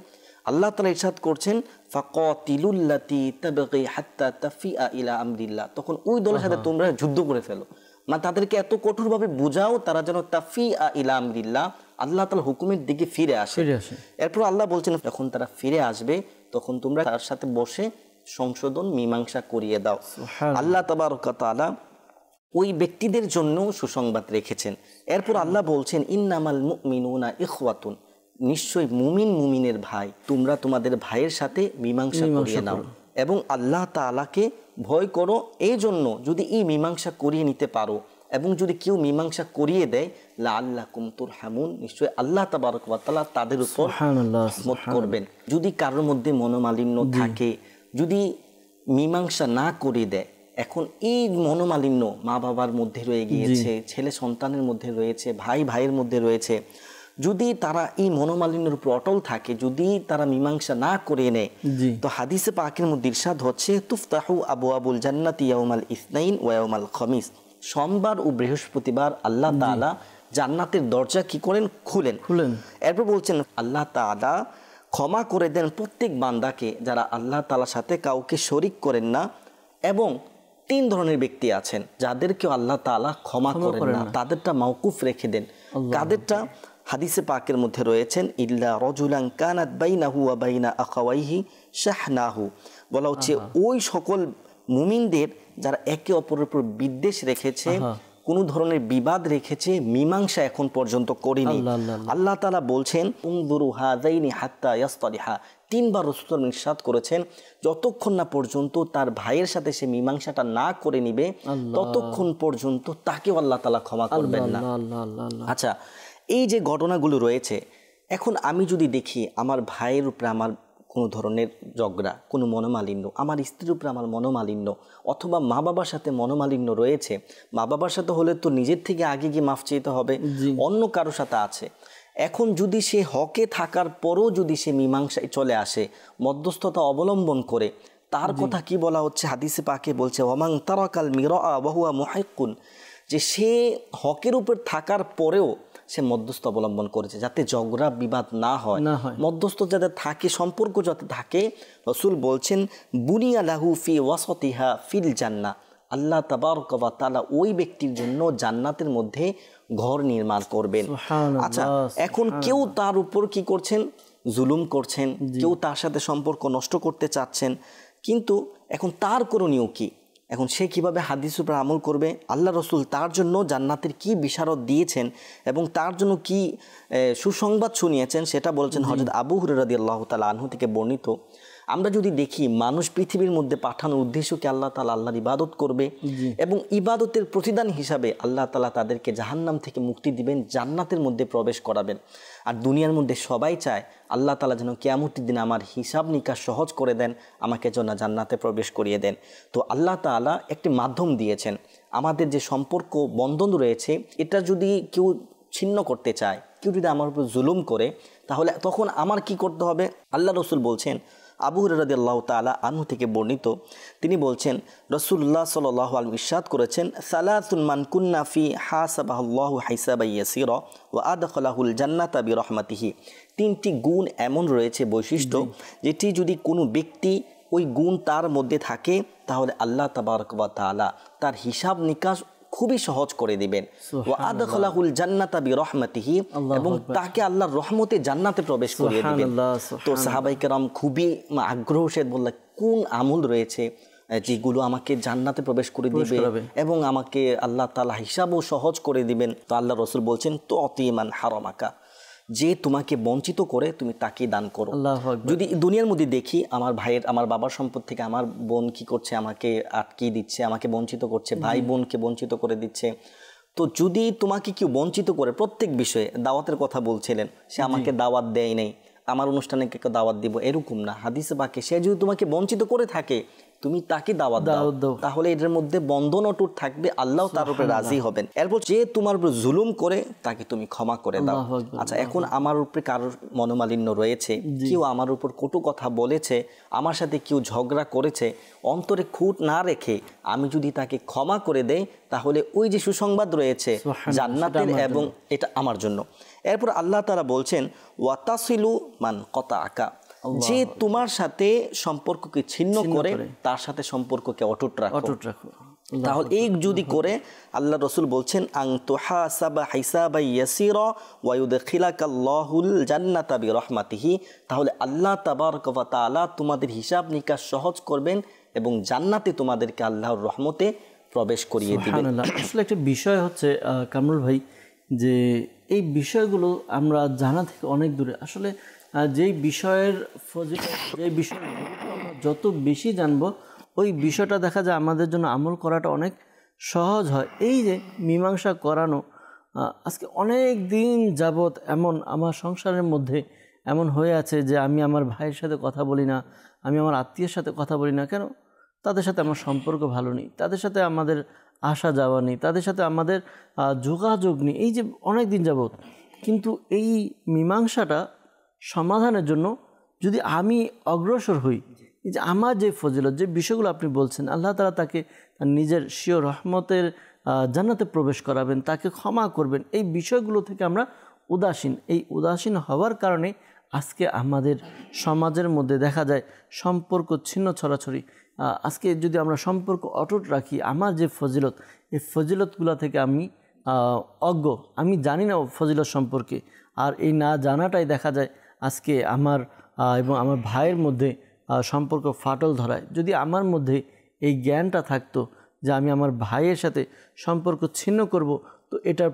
আল্লাহ তাআলা ইরশাদ করছেন ফাকাতিলুল্লাতি তাবগি হাত্তা তাফিআ ইলা আমরিল্লাহ, তখন ওই দলের সাথে তোমরা যুদ্ধ করে ফেলো, মানে তাদেরকে এত কঠোরভাবে বুঝাও তারা যেন তাফিআ ইলা আমরিল্লাহ, আল্লাহ তাআলার হুকুমের দিকে ফিরে আসে। এরপর আল্লাহ বলছেন যখন তারা ফিরে আসবে তখন তোমরা তার সাথে বসে সংশোধন মীমাংসা করিয়ে দাও। আল্লাহ তাবারক ওয়া তাআলা ওই ব্যক্তিদের জন্য সুসংবাদ রেখেছেন। এরপর আল্লাহ বলছেন ইন্নামাল মুমিনুনা ইখওয়াতুন, নিশ্চয় মুমিনের ভাই, তোমরা তোমাদের ভাইয়ের সাথে মীমাংসা করিয়ে নাও এবং আল্লাহ তাআলাকে ভয় করো। এই জন্য যদি এই মীমাংসা করিয়ে নিতে পারো এবং যদি কেউ মীমাংসা করিয়ে দেয় লাআল্লাকুম তুরহামুন, নিশ্চয় আল্লাহ তাবারক ওয়া তাআলা তাদের উপর রহমত করবেন। যদি কারোর মধ্যে মনোমালিন্য থাকে, যদি মীমাংসা না করে দেয়, এখন এই মনোমালিন্য মা বাবার মধ্যে রয়ে গিয়েছে, ছেলে সন্তানের মধ্যে রয়েছে, ভাই ভাইয়ের মধ্যে রয়েছে, যদি তারা এই মনোমালিন্যের উপর অটল থাকে, যদি তারা মীমাংসা না করে নেয়, তো হাদিসে পাকের মধ্যে ইরশাদ হচ্ছে তুফতাহু আবওয়াবুল জান্নাতি ইয়াউমাল ইসনাইন ওয়া ইয়াউমাল খামিস, সোমবার ও বৃহস্পতিবার আল্লাহ তাআলা জান্নাতের দরজা কি করেন? খুলেন। এরপর বলছেন আল্লাহ তাআলা ক্ষমা করে দেন প্রত্যেক বান্দাকে যারা আল্লাহ তাআলার সাথে কাউকে শরীক করেন না, এবং 3 ধরনের ব্যক্তি আছেন যাদেরকে আল্লাহ তাআলা ক্ষমা করেন না, তাদেরটা মাওকুফ রেখে দেন। কাদেরটা? হাদিসে পাকের মধ্যে রয়েছেন ইল্লা রাজুলান কানাত বাইনাহু ওয়া বাইনা আখাওয়াইহি শাহনাহু, বলা হচ্ছে ওই সকল মুমিনদের যারা একে অপরের উপর বিদ্বেষ রেখেছে, কোন ধরনের বিবাদ রেখেছে, মীমাংসা এখন পর্যন্ত করেনি। আল্লাহ তাআলা বলছেন উনজুরু হাযাইনি হাত্তা ইয়াসতালিহা, 3 বার রাসূল ইরশাদ করেছেন যতক্ষণ না পর্যন্ত তার ভাইয়ের সাথে সে মীমাংসাটা না করে নিবে ততক্ষণ পর্যন্ত তাকেও আল্লাহ তাআলা ক্ষমা করবেন না। আচ্ছা, এই যে ঘটনাগুলো রয়েছে, এখন আমি যদি দেখি আমার ভাইয়ের উপরে আমার কোনো ধরনের ঝগড়া, কোনো মনোমালিন্য, আমার স্ত্রীর উপরে আমার মনোমালিন্য, অথবা মা বাবার সাথে মনোমালিন্য রয়েছে, মা বাবার সাথে হলে তো নিজের থেকে আগে গিয়ে মাফ চাইতে হবে, অন্য কারোর সাথে আছে, এখন যদি সে হকে থাকার পরও যদি সে মীমাংসায় চলে আসে, মধ্যস্থতা অবলম্বন করে, তার কথা কি বলা হচ্ছে হাদিসে পাকে বলছে ওয়ামান তারাকাল মিরা ওয়া হুয়া মুহিক্কুন, যে সে হকের উপর থাকার পরেও সে মধ্যস্থ অবলম্বন করেছে যাতে ঝগড়া বিবাদ না হয়, মধ্যস্থ যাতে থাকে, সম্পর্ক যাতে থাকে। রাসূল বলছেন বুনিয়া লাহু ফি ওয়াসাতিহা ফিল জান্নাহ, আল্লাহ তাবারক ওয়া তাআলা ওই ব্যক্তির জন্য জান্নাতের মধ্যে ঘর নির্মাণ করবেন। আচ্ছা, এখন কেউ তার উপর কি করছেন? জুলুম করছেন, কেউ তার সাথে সম্পর্ক নষ্ট করতে চাচ্ছেন, কিন্তু এখন তার করণীয় কি? এখন সে কিভাবে হাদিস উপর আমল করবে? আল্লাহ রসুল তার জন্য জান্নাতের কি বিশারত দিয়েছেন এবং তার জন্য কি সুসংবাদ শুনিয়েছেন সেটা বলেছেন হযরত আবু হুরায়রা রাদিয়াল্লাহু তাআলা আনহু থেকে বর্ণিত। আমরা যদি দেখি মানুষ পৃথিবীর মধ্যে পাঠানোর উদ্দেশ্য কি আল্লাহ তাআলা আল্লাহর ইবাদত করবে এবং ইবাদতের প্রতিদান হিসাবে আল্লাহ তাআলা তাদেরকে জাহান্নাম থেকে মুক্তি দিবেন, জান্নাতের মধ্যে প্রবেশ করাবেন। আর দুনিয়ার মধ্যে সবাই চায় আল্লাহ তাআলা যেন কিয়ামতের দিন আমার হিসাব নিকাশ সহজ করে দেন, আমাকে যেন জান্নাতে প্রবেশ করিয়ে দেন। তো আল্লাহ তাআলা একটি মাধ্যম দিয়েছেন, আমাদের যে সম্পর্ক বন্ধন রয়েছে এটা যদি কেউ ছিন্ন করতে চায়, কেউ যদি আমার উপর জুলুম করে, তাহলে তখন আমার কি করতে হবে? আল্লাহ রসুল বলছেন, আবু হুরায়রা রাদিয়াল্লাহু তাআলা আনহু থেকে বর্ণিত, তিনি বলছেন রাসূলুল্লাহ সাল্লাল্লাহু আলাইহি ইরশাদ করেছেন সালাতুন মান কুন্না ফি হাসাবাহুল্লাহু হিসাবান ইয়াসীরা ওয়া আদখালাহুল জান্নাতা বিরহমাতিহি, 3টি গুণ এমন রয়েছে, বৈশিষ্ট্য, যেটি যদি কোনো ব্যক্তি ওই গুণ তার মধ্যে থাকে তাহলে আল্লাহ তাবারক ওয়া তাআলা তার হিসাব নিকাশ খুবই সহজ করে দিবেন। ওয়া আদখালাহুল জান্নাতা বিরহমাতিহি, এবং তাকে আল্লাহর রহমতে জান্নাতে প্রবেশ করিয়ে দিবেন। তো সাহাবায়ে কেরাম খুবই আগ্রহ সে বললেন কোন আমল রয়েছে যেগুলো আমাকে জান্নাতে প্রবেশ করে দিবে এবং আমাকে আল্লাহ তাআলা হিসাবও সহজ করে দিবেন। তো আল্লাহ রাসূল বলছেন তো অতিমান হারামাকা, যে তোমাকে বঞ্চিত করে তুমি তাকে দান করো। যদি দুনিয়ার মধ্যে দেখি আমার ভাইয়ের, আমার বাবার সম্পদ থেকে আমার বোন কি করছে, আমাকে আটকে দিচ্ছে, আমাকে বঞ্চিত করছে, ভাই বোনকে বঞ্চিত করে দিচ্ছে। তো যদি তোমাকে কেউ বঞ্চিত করে, প্রত্যেক বিষয়ে দাওয়াতের কথা বলছিলেন, সে আমাকে দাওয়াত দেয় নাই, আমার অনুষ্ঠানে কে দাওয়াত দিব এরকম না, হাদিসে পাকে সে যদি তোমাকে বঞ্চিত করে থাকে তুমি তাকে দাওয়াত দাও, তাহলে এর মধ্যে বন্ধন অটুট থাকবে, আল্লাহ তার উপরে রাজি হবেন। এরপর যে তোমার উপর জুলুম করে তাকে তুমি ক্ষমা করে দাও। আচ্ছা, এখন আমার উপরে কারোর মনোমালিন্য রয়েছে, কেউ আমার উপর কটু কথা বলেছে, আমার সাথে কেউ ঝগড়া করেছে, অন্তরে খুঁত না রেখে আমি যদি তাকে ক্ষমা করে দেই তাহলে ওই যে সুসংবাদ রয়েছে জান্নাতের, এবং এটা আমার জন্য। এরপর আল্লাহ তাআলা বলছেন ওয়াতাসিলু মান কতাআকা, যে তোমার সাথে সম্পর্ককে ছিন্ন করে তার সাথে সম্পর্ককে অটুট রাখো। তাহলে এই যদি করে আল্লাহ রসুল বলছেন আং তুহাসাবা হিসাবা ইয়াসিরা ওয়া ইউদখিলাকাল্লাহুল জান্নাতা বিরহমাতিহি, তাহলে আল্লাহ তাবারক ওয়া তাআলা তোমাদের হিসাব নিকাশ সহজ করবেন এবং জান্নাতে তোমাদেরকে আল্লাহর রহমতে প্রবেশ করিয়ে দিবেন। আসলে একটা বিষয় হচ্ছে কামরুল ভাই, যে এই বিষয়গুলো আমরা জানা থেকে অনেক দূরে। আসলে যেই বিষয়ের ফজিলত, যেই বিষয়ের আমরা যত বেশি জানবো ওই বিষয়টা দেখা যায় আমাদের জন্য আমল করাটা অনেক সহজ হয়। এই যে মীমাংসা করানো, আজকে অনেক দিন যাবৎ এমন আমার সংসারের মধ্যে এমন হয়ে আছে যে আমি আমার ভাইয়ের সাথে কথা বলি না, আমি আমার আত্মীয়ের সাথে কথা বলি না। কেন? তাদের সাথে আমার সম্পর্ক ভালো নেই, তাদের সাথে আমাদের আসা যাওয়া নেই, তাদের সাথে আমাদের যোগাযোগ নেই, এই যে অনেক দিন যাবৎ। কিন্তু এই মীমাংসাটা সমাধানের জন্য যদি আমি অগ্রসর হই, এই যে আমার যে ফজিলত, যে বিষয়গুলো আপনি বলছেন, আল্লাহ তাআলা তাকে নিজের স্বীয় রহমতের জান্নাতে প্রবেশ করাবেন, তাকে ক্ষমা করবেন, এই বিষয়গুলো থেকে আমরা উদাসীন। এই উদাসীন হওয়ার কারণে আজকে আমাদের সমাজের মধ্যে দেখা যায় সম্পর্ক ছিন্ন ছড়াছড়ি। আজকে যদি আমরা সম্পর্ক অটুট রাখি, আমার যে ফজিলত, এই ফজিলতগুলো থেকে আমি অজ্ঞ, আমি জানি না ফজিলত সম্পর্কে, আর এই না জানাটাই দেখা যায় আজকে আমার এবং আমার ভাইয়ের মধ্যে সম্পর্ক ফাটল ধরায়। যদি আমার মধ্যে এই জ্ঞানটা থাকতো যে আমি আমার ভাইয়ের সাথে সম্পর্ক ছিন্ন করব, তো এটা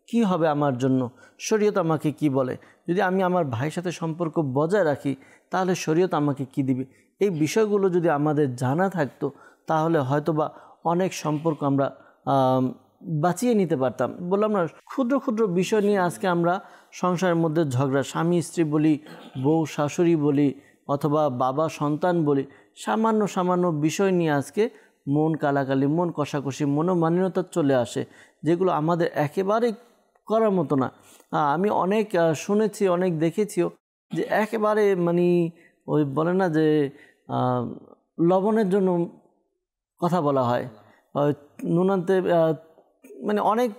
কি হবে আমার জন্য, শরীয়ত আমাকে কি বলে, যদি আমি আমার ভাইয়ের সাথে সম্পর্ক বজায় রাখি তাহলে শরীয়ত আমাকে কি দিবে, এই বিষয়গুলো যদি আমাদের জানা থাকতো তাহলে হয়তোবা অনেক সম্পর্ক আমরা বাঁচিয়ে নিতে পারতাম। বললাম না, ক্ষুদ্র ক্ষুদ্র বিষয় নিয়ে আজকে আমরা সংসারের মধ্যে ঝগড়া, স্বামী স্ত্রী বলি, বউ শাশুড়ি বলি, অথবা বাবা সন্তান বলি, সামান্য সামান্য বিষয় নিয়ে আজকে মন কালাকালি, মন কষাকষি, মনোমালিন্যতা চলে আসে, যেগুলো আমাদের একেবারেই করার মতো না। আমি অনেক শুনেছি, অনেক দেখেছিও যে একেবারে মানে ওই বলে না যে লবণের জন্য কথা বলা হয়, নুনান্তে, মানে অনেক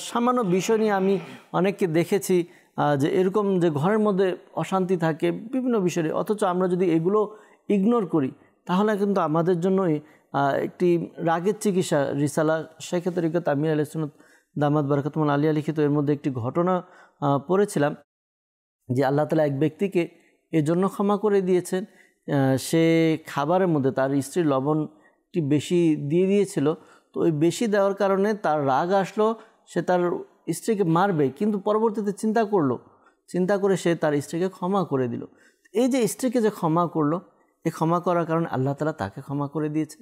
সামান্য বিষয় নিয়ে আমি অনেককে দেখেছি যে এরকম, যে ঘরের মধ্যে অশান্তি থাকে বিভিন্ন বিষয়ে, অথচ আমরা যদি এগুলো ইগনোর করি তাহলে কিন্তু আমাদের জন্যই একটি রাগের চিকিৎসা। রিসালা শেখ তরিকত আমির আহলে সুন্নাত দামাত বারাকাতুহুল আলিয়া লিখিত, এর মধ্যে একটি ঘটনা পড়েছিলাম যে আল্লাহ তাআলা এক ব্যক্তিকে এজন্য ক্ষমা করে দিয়েছেন, সে খাবারের মধ্যে তার স্ত্রীর লবণটি বেশি দিয়ে দিয়েছিল, তো ওই বেশি দেওয়ার কারণে তার রাগ আসলো, সে তার স্ত্রীকে মারবে, কিন্তু পরবর্তীতে চিন্তা করে সে তার স্ত্রীকে ক্ষমা করে দিল। এই যে স্ত্রীকে যে ক্ষমা করলো, এই ক্ষমা করার কারণে আল্লাহ তাআলা তাকে ক্ষমা করে দিয়েছে।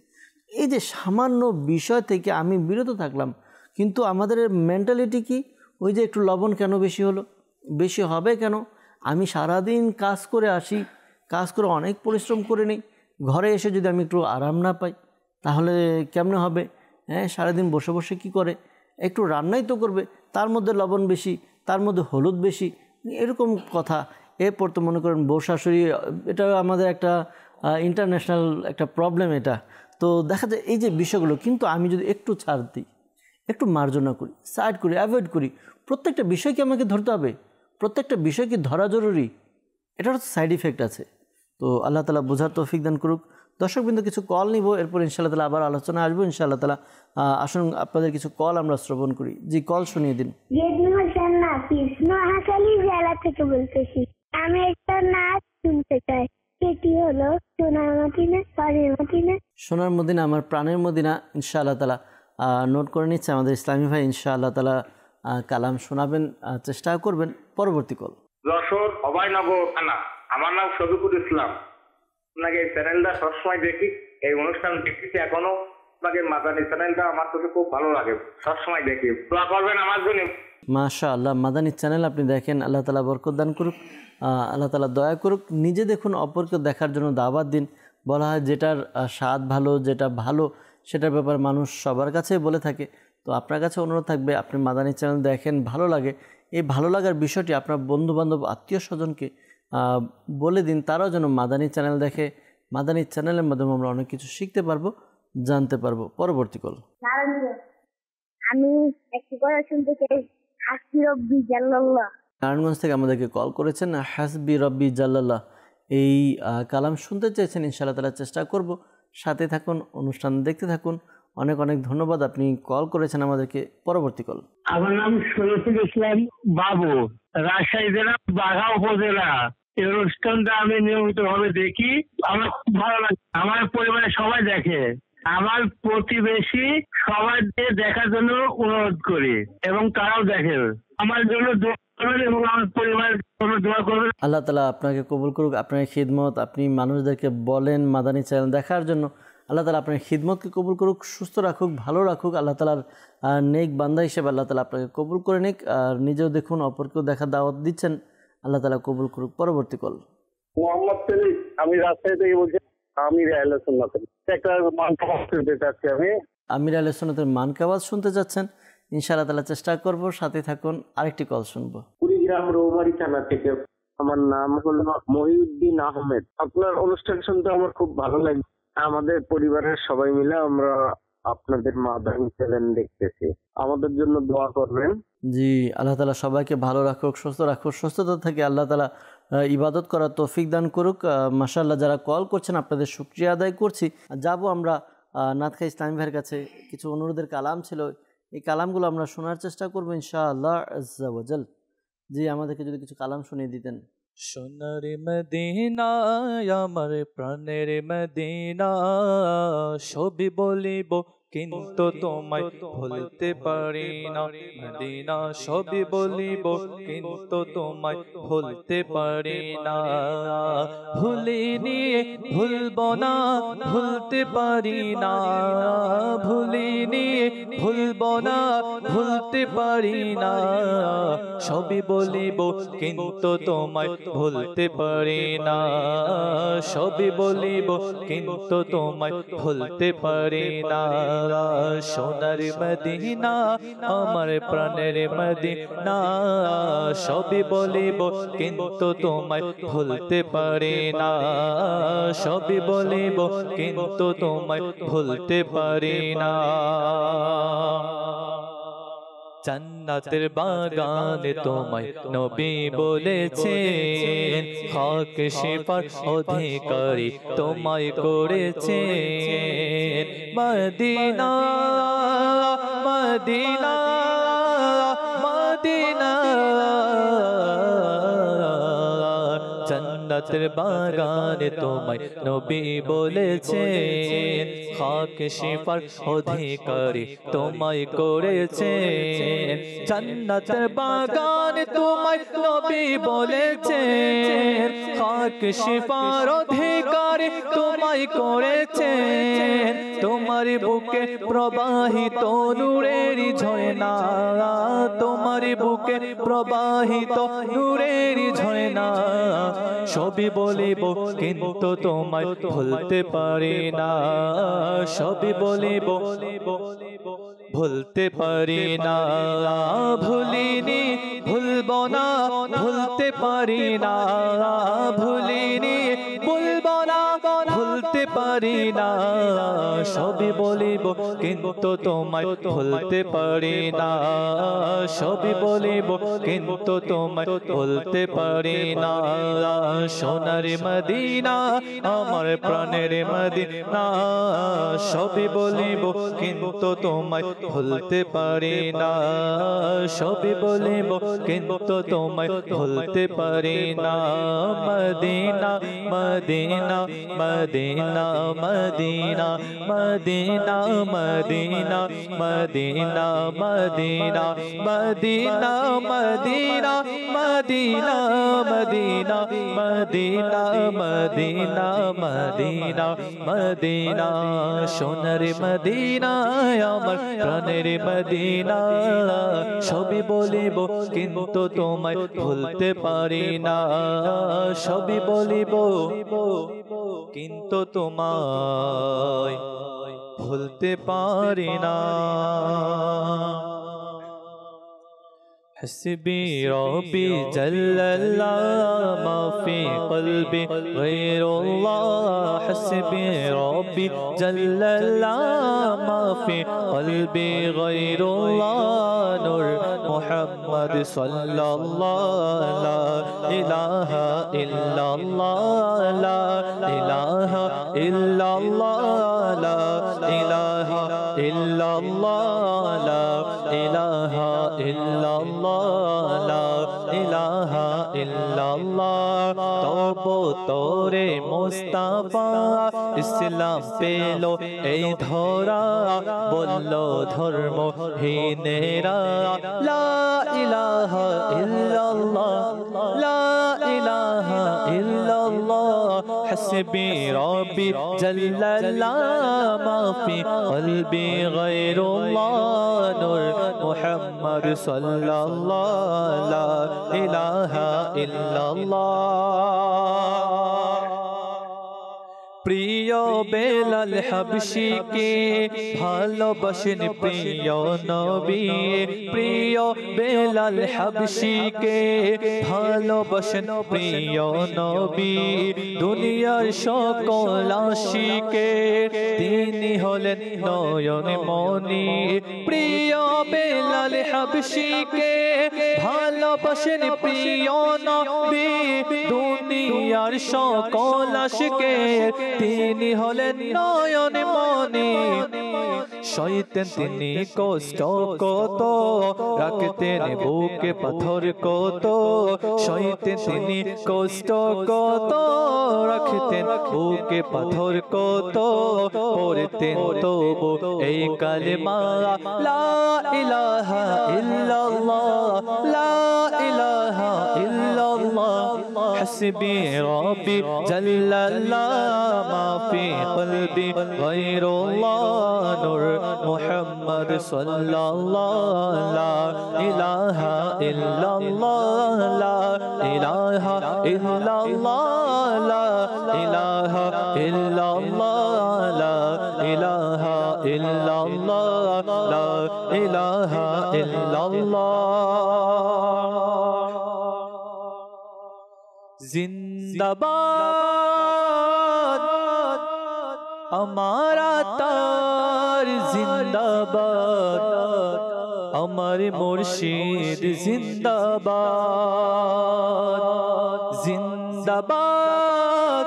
এই যে সামান্য বিষয় থেকে আমি বিরত থাকলাম, কিন্তু আমাদের মেন্টালিটি কি, ওই যে একটু লবণ কেন বেশি হলো, বেশি হবে কেন, আমি সারাদিন কাজ করে আসি, কাজ করে অনেক পরিশ্রম করে নিই, ঘরে এসে যদি আমি একটু আরাম না পাই তাহলে কেমনে হবে? হ্যাঁ, সারাদিন বসে বসে কি করে, একটু রান্নাই তো করবে, তার মধ্যে লবণ বেশি, তার মধ্যে হলুদ বেশি, এরকম কথা। এরপর তো মনে করেন বউ শাশুড়ি, এটা আমাদের একটা ইন্টারন্যাশনাল একটা প্রবলেম এটা। তো দেখা যায় এই যে বিষয়গুলো, কিন্তু আমি যদি একটু ছাড় দিই, একটু মার্জনা করি, সাইড করি, অ্যাভয়েড করি, প্রত্যেকটা বিষয়কে আমাকে ধরতে হবে, প্রত্যেকটা বিষয়কে ধরা জরুরি, এটার তো সাইড ইফেক্ট আছে। তো আল্লাহ তাআলা বোঝার তৌফিক দান করুক। দর্শকবৃন্দ, কিছু কল নিব, এরপর ইনশাআল্লাহ তাআলা আবার আলোচনা আসবো ইনশাআল্লাহ তাআলা। আসুন আপনাদের কিছু কল আমরা শ্রবণ করি। জি, কল শুনিয়ে দিন। নোয়াখালী জেলা থেকে বলতেছি, আমি একটা নাচ শুনতে চাই, সেটি হলো সোনার মদিনা, প্রাণের মদিনা। সোনার মদিনা আমার প্রাণের মদিনা, ইনশাআল্লাহ তাআলা নোট করে নিচ্ছে আমাদের ইসলামী ভাই, ইনশাআল্লাহ তাআলা কালাম শোনাবেন, চেষ্টা করবেন। পরবর্তী কল। যশোর অভয়নগর থানা, আমার নাম শফিকুল ইসলাম। আপনাকে এই চ্যানেলটা সবসময় দেখি, এই অনুষ্ঠান দেখতেছি এখনো। আপনাকে মাদানী চ্যানেলটা আমার কাছে খুব ভালো লাগে, সবসময় দেখি। দোয়া করবেন আমার জন্য। মাশাআল্লাহ, মাদানী চ্যানেল আপনি দেখেন, আল্লাহ তাআলা বরকত দান করুক, আল্লাহ তাআলা দয়া করুক। নিজে দেখুন, অপরকে দেখার জন্য দাওয়াত দিন। বলা হয় যেটার স্বাদ ভালো, যেটা ভালো সেটার ব্যাপার মানুষ সবার কাছে বলে থাকে। তো আপনার কাছে অনুরোধ থাকবে, আপনি মাদানী চ্যানেল দেখেন, ভালো লাগে, এই ভালো লাগার বিষয়টি আপনার বন্ধুবান্ধব আত্মীয় স্বজনকে বলে দিন, তারাও যেন মাদানী চ্যানেল দেখে। মাদানী চ্যানেলের মাধ্যমে আমরা অনেক কিছু শিখতে পারবো, জানতে পারবো। পরবর্তী কল। আমি একটি কথা শুনতে চাই, হাসবি রব্বি জাল্লাল্লাহ। নারায়ণগঞ্জ থেকে আমাদেরকে কল করেছেন, হাসবি রব্বি জাল্লাল্লাহ, এই কালাম শুনতে চেয়েছেন, ইনশাআল্লাহ তাআলা চেষ্টা করব। সাথে থাকুন, অনুষ্ঠান দেখতে থাকুন। অনেক অনেক ধন্যবাদ, আপনি কল করেছেন আমাদেরকে। পরবর্তী কল। আমার নাম শরীফুল ইসলাম বাবু, রাজশাহী জেলা বাঘা উপজেলা। এই অনুষ্ঠানটা আমি নিয়মিতভাবে দেখি, আমার খুব ভালো লাগে। আমার পরিবারের সবাই দেখে, আমার প্রতিবেশী সবাইকে দেখার জন্য অনুরোধ করি এবং তারাও দেখে। আমার জন্য দোয়া করবেন এবং আমার পরিবারের জন্য দোয়া করবেন। আল্লাহ তাআলা আপনাকে কবুল করুক, আপনার খিদমত। আপনি মানুষদেরকে বলেন মাদানী চ্যানেল দেখার জন্য। আল্লাহ তাআলা আপনার খিদমতকে কবুল করুক, সুস্থ রাখুক, ভালো রাখুক। আল্লাহ তাআলার নেক বান্দা হিসেবে আল্লাহ তাআলা আপনাকে কবুল করে নিক। আর নিজেও দেখুন, অপরকেও দেখার দাওয়াত দিচ্ছেন। আল্লাহ তাআলা কবুল করুক। পরবর্তী কল। মোহাম্মদ সেলিম, আমি রাজশাহী থেকে বলছি। আমি আহলে সুন্নাত একটা মানকাবাজ শুনতে চাচ্ছি। আমির আহলে সুন্নাতের মানকাবাজ শুনতে চাচ্ছেন, ইনশাআল্লাহ তাআলা চেষ্টা করব। সাথে থাকুন, আরেকটি কল শুনবো। কুড়িগ্রাম রৌমারী থানা থেকে। আমার নাম হলো মহিউদ্দিন আহমেদ। আপনার অনুষ্ঠান শুনতে আমার খুব ভালো লাগে। আমাদের পরিবারের সবাই মিলে আমরা আপনাদের মাদানী চ্যানেল দেখতেছি। আমাদের জন্য দোয়া করবেন। জি, আল্লাহ তাআলা সবাইকে ভালো রাখুক, সুস্থ রাখুক। সুস্থতা থেকে আল্লাহ তাআলা ইবাদত করার তৌফিক দান করুক। মাশাআল্লাহ, যারা কল করছেন আপনাদের শুকরিয়া আদায় করছি। যাব আমরা নাতখা ইসলামী ভাইয়ের কাছে। কিছু অনুরোধের কালাম ছিল, এই কালামগুলো আমরা শোনার চেষ্টা করবো ইনশাআল্লাহ আজ্জা ওয়া জাল। জি, আমাদেরকে যদি কিছু কালাম শুনিয়ে দিতেন। সোনার মদিনা আমার প্রাণের মদিনা, সবই বলিব কিন্তু তোমায় ভুলতে পারি না। মদিনা সবই বলিব কিন্তু তোমায় ভুলতে পারি না। ভুলিনি ভুলব না, ভুলতে পারি না। ভুলিনি ভুলব না, ভুলতে পারি না। সবই বলিব কিন্তু তোমায় ভুলতে পারি না। সবই বলিব কিন্তু তোমায় ভুলতে পারি না। সোনার মদিনা আমার প্রাণের মদিনা, সবই বলিব কিন্তু তোমায় ভুলতে পারি না। সবই বলিব কিন্তু তোমায় ভুলতে পারি না। জান্নাতের বাগানে তোমায় নবী বলেছেন, হক শিফার অধিকারী তোমায় করেছেন। মদিনা মদিনা মদিনা, জান্নাতের বাগানে তোমায় নবী বলেছেন, হক শিফার অধিকারী তোমায় করেছেন। জান্নাতের বাগানে তোমায় নবী বলেছেন, হক শিফার অধিকারী তোমায় করেছেন। তোমার বুকে প্রবাহিত নূরের ঝর্ণা, তোমার বুকে প্রবাহিত নূরের ঝর্ণা। সবই বলিব কিন্তু তোমায় ভুলতে পারি না। সবই বলিব ভুলতে পারি না। ভুলিনি ভুলব না, ভুলতে পারি না। ভুলিনি ভুলব না, ভুলতে পারি না। সবই বলিব কিন্তু তোমায় ভুলতে পারি না। সবই বলিব কিন্তু তোমায় ভুলতে পারি না। সোনার মদিনা আমার প্রাণের মদিনা, সবই বলিব কিন্তু তোমায় ভুলতে পারি না। সবই বলিব কিন্তু তোমায় ভুলতে পারি না। Medina Medina Medina Medina Medina Medina Medina Medina Medina Medina Medina Medina Medina Medina Medina Medina. সোনার মদিনা আমার প্রাণের মদিনা, সবই বলিব কিন্তু তোমায় ভুলতে পারি না। সবই বলিব কিন্তু তোমায় ভুলতে পারি না। حسبي ربي جل الله ما في قلبي غير الله حسبي ربي جل الله ما في قلبي غير الله نور محمد صلى الله لا إله إلا الله لا إله إلا الله لا إله إلا الله لا إله إلا الله لا إله إلا الله তব তোরে মুস্তাফা ইসলাম পেলো এই ধরা বলল ধর্মহীনেরা লা ইলাহা ইল্লাল্লাহ লা ইলাহা ইল্লাল্লাহ হাসবি রব্বি জাল্লাল্লাহ মা ফি কলবি গায়রুল্লাহ নূর মুহাম্মদ সাল্লাল্লাহু লা ইলাহা ইল্লাল্লাহ প্রিয় বেলাল হাবশিকে ভালোবাসেন প্রিয় নবী প্রিয় বেলাল হাবশিকে ভালোবাসেন প্রিয় নবী দুনিয়ার সকল আশিকে তিনি হলেন নয়ন মনি প্রিয় বেলাল হাবশিকে ভালোবাসেন প্রিয় নবী দুনিয়ার সকল আশিকে তিনি হলেন নয়ন মনি শয়তান তিনি কষ্ট কত রাখতেন বুকে পাথর কত শয়তান তিনি কষ্ট কত রাখতেন বুকে পাথর কত পড়তেন তবু এই কালেমা লা ইলাহা ইল্লাল্লাহ লা ইলাহা ইল্লাল্লাহ হাসবি রব্বি জাল্লাল্লাহ মা ফি কলবি গায়রুল্লাহ নূর মুহাম্মদ সাল্লাল্লাহু লা ইলাহা ইল্লাল্লাহ লা ইলাহা ইল্লাল্লাহ লা ইলাহা ইল্লাল্লাহ লা ইলাহা ইল্লাল্লাহ লা ইলাহা ইল্লাল্লাহ জিন্দাবাদ আমারা তার জিন্দাবাদ আমার মুর্শিদ জিন্দাবাদ জিন্দাবাদ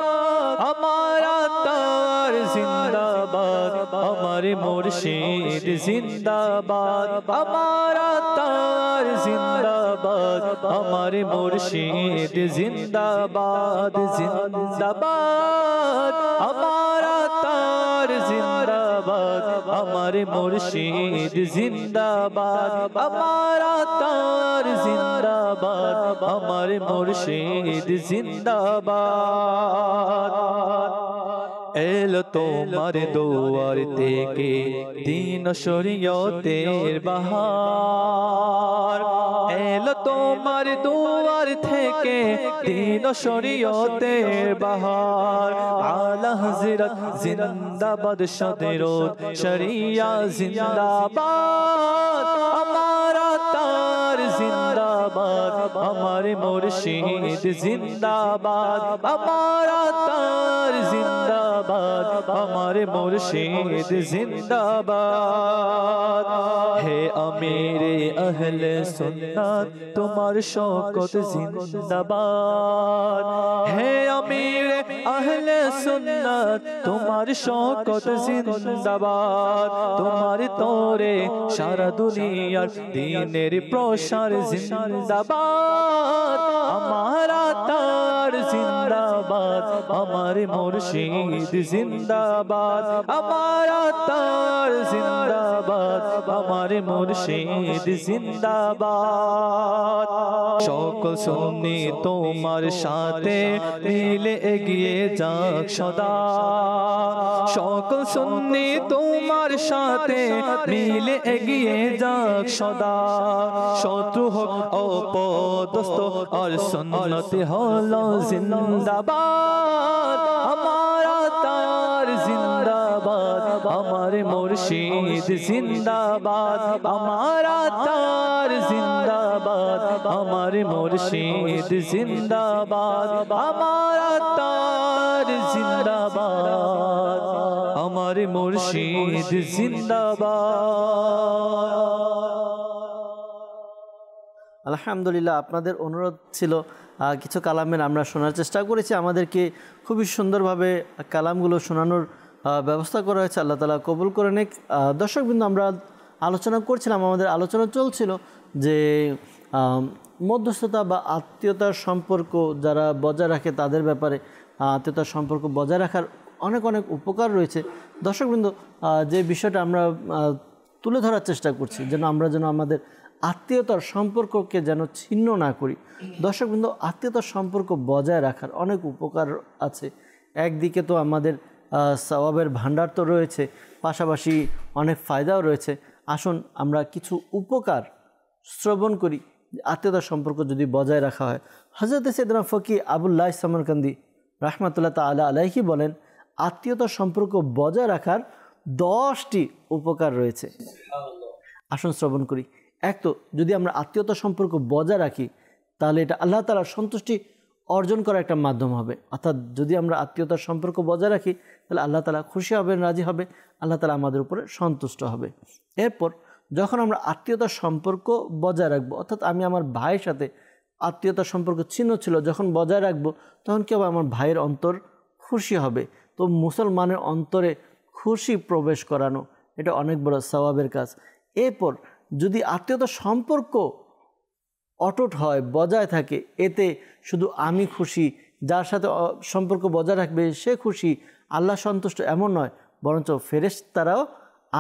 আমারা তার জিন্দাবাদ আমার মুর্শিদ জিন্দাবাদ আমারা তার জিন্দাবাদ আমার মুর্শিদ জিন্দাবাদ জিন্দাবাদ আমারা তার জিন্দাবাদ আমার মুর্শিদ জিন্দাবাদ আমারা তার জিন্দাবাদ আমার মুর্শিদ জিন্দাবাদ এলো তোমার দুয়ার থেকে দিন শরীয়তের বাহার এলো তোমার দুয়ার থেকে দিন শরীয়তের বাহার আলা হযরত জিন্দাবাদ সদরত শরিয়া জিন্দাবাদ আমারা তার জিন্দাবাদ আমার মুর্শিদ জিন্দাবাদ আমারা তার জিন্দাবাদ আমার মুর্শিদ জিন্দাবাদ হে আমিরে আহলে সুন্নাত তোমার শওকত জিন্দাবাদ হে আমিরে আহলে সুন্নাত তোমার শওকত জিন্দাবাদ তোমার তোরে সারা দুনিয়ার দ্বীনের প্রসার জিন্দাবাদ আমারা তার জিন্দাবাদ আমার মুর্শিদ জিন্দাবাদ আমারা তার জিন্দাবাদ আমার মুর্শিদ জিন্দাবাদ সকল সুন্নি তোমার সাথে মিলে এগিয়ে যাক সদা সকল সুন্নি তোমার সাথে মিলে এগিয়ে যাক সদা শত্রু হোক অপদস্থ আর সুন্নতে হলো জিন্দাবাদ আমারা তার জিন্দাবাদ আমার আমার মুর্শিদ জিন্দাবাদ, আমার আত্মার জিন্দাবাদ, আমার মুর্শিদ জিন্দাবাদ, আমার আত্মার জিন্দাবাদ, আমার মুর্শিদ জিন্দাবাদ। আলহামদুলিল্লাহ, আপনাদের অনুরোধ ছিল কিছু কালামের আমরা শোনার চেষ্টা করেছি। আমাদেরকে খুবই সুন্দরভাবে কালামগুলো শোনানোর ব্যবস্থা করা হয়েছে। আল্লাহ তাআলা কবুল করে নেক। দর্শকবৃন্দ, আমরা আলোচনা করছিলাম, আমাদের আলোচনা চলছিল যে মধ্যস্থতা বা আত্মীয়তার সম্পর্ক যারা বজায় রাখে তাদের ব্যাপারে আত্মীয়তার সম্পর্ক বজায় রাখার অনেক অনেক উপকার রয়েছে। দর্শকবৃন্দ, যে বিষয়টা আমরা তুলে ধরার চেষ্টা করছি আমরা যেন আমাদের আত্মীয়তার সম্পর্ককে যেন ছিন্ন না করি। দর্শকবৃন্দ, আত্মীয়তার সম্পর্ক বজায় রাখার অনেক উপকার আছে। একদিকে তো আমাদের সওয়াবের ভাণ্ডার তো রয়েছে, পাশাপাশি অনেক ফায়দাও রয়েছে। আসুন আমরা কিছু উপকার শ্রবণ করি আত্মীয়তার সম্পর্ক যদি বজায় রাখা হয়। হযরত সাইয়েদনা ফকি আবুল্লাহ সামরকান্দি রাহমাতুল্লাহ তাআলা আলাইহি বলেন, আত্মীয়তার সম্পর্ক বজায় রাখার 10টি উপকার রয়েছে। আসুন শ্রবণ করি। এক, তো যদি আমরা আত্মীয়তার সম্পর্ক বজায় রাখি তাহলে এটা আল্লাহ তাআলার সন্তুষ্টি অর্জন করার একটা মাধ্যম হবে। অর্থাৎ যদি আমরা আত্মীয়তার সম্পর্ক বজায় রাখি তাহলে আল্লাহ তাআলা খুশি হবেন, রাজি হবে, আল্লাহ তাআলা আমাদের উপরে সন্তুষ্ট হবে। এরপর যখন আমরা আত্মীয়তার সম্পর্ক বজায় রাখবো, অর্থাৎ আমি আমার ভাইয়ের সাথে আত্মীয়তার সম্পর্ক ছিন্ন ছিল যখন বজায় রাখবো, তখন কি হবে? আমার ভাইয়ের অন্তর খুশি হবে। তো মুসলমানের অন্তরে খুশি প্রবেশ করানো এটা অনেক বড় সওয়াবের কাজ। এরপর যদি আত্মীয়তার সম্পর্ক অটুট হয়, বজায় থাকে, এতে শুধু আমি খুশি, যার সাথে সম্পর্ক বজায় রাখবে সে খুশি, আল্লাহ সন্তুষ্ট এমন নয়, বরঞ্চ ফেরেশতারাও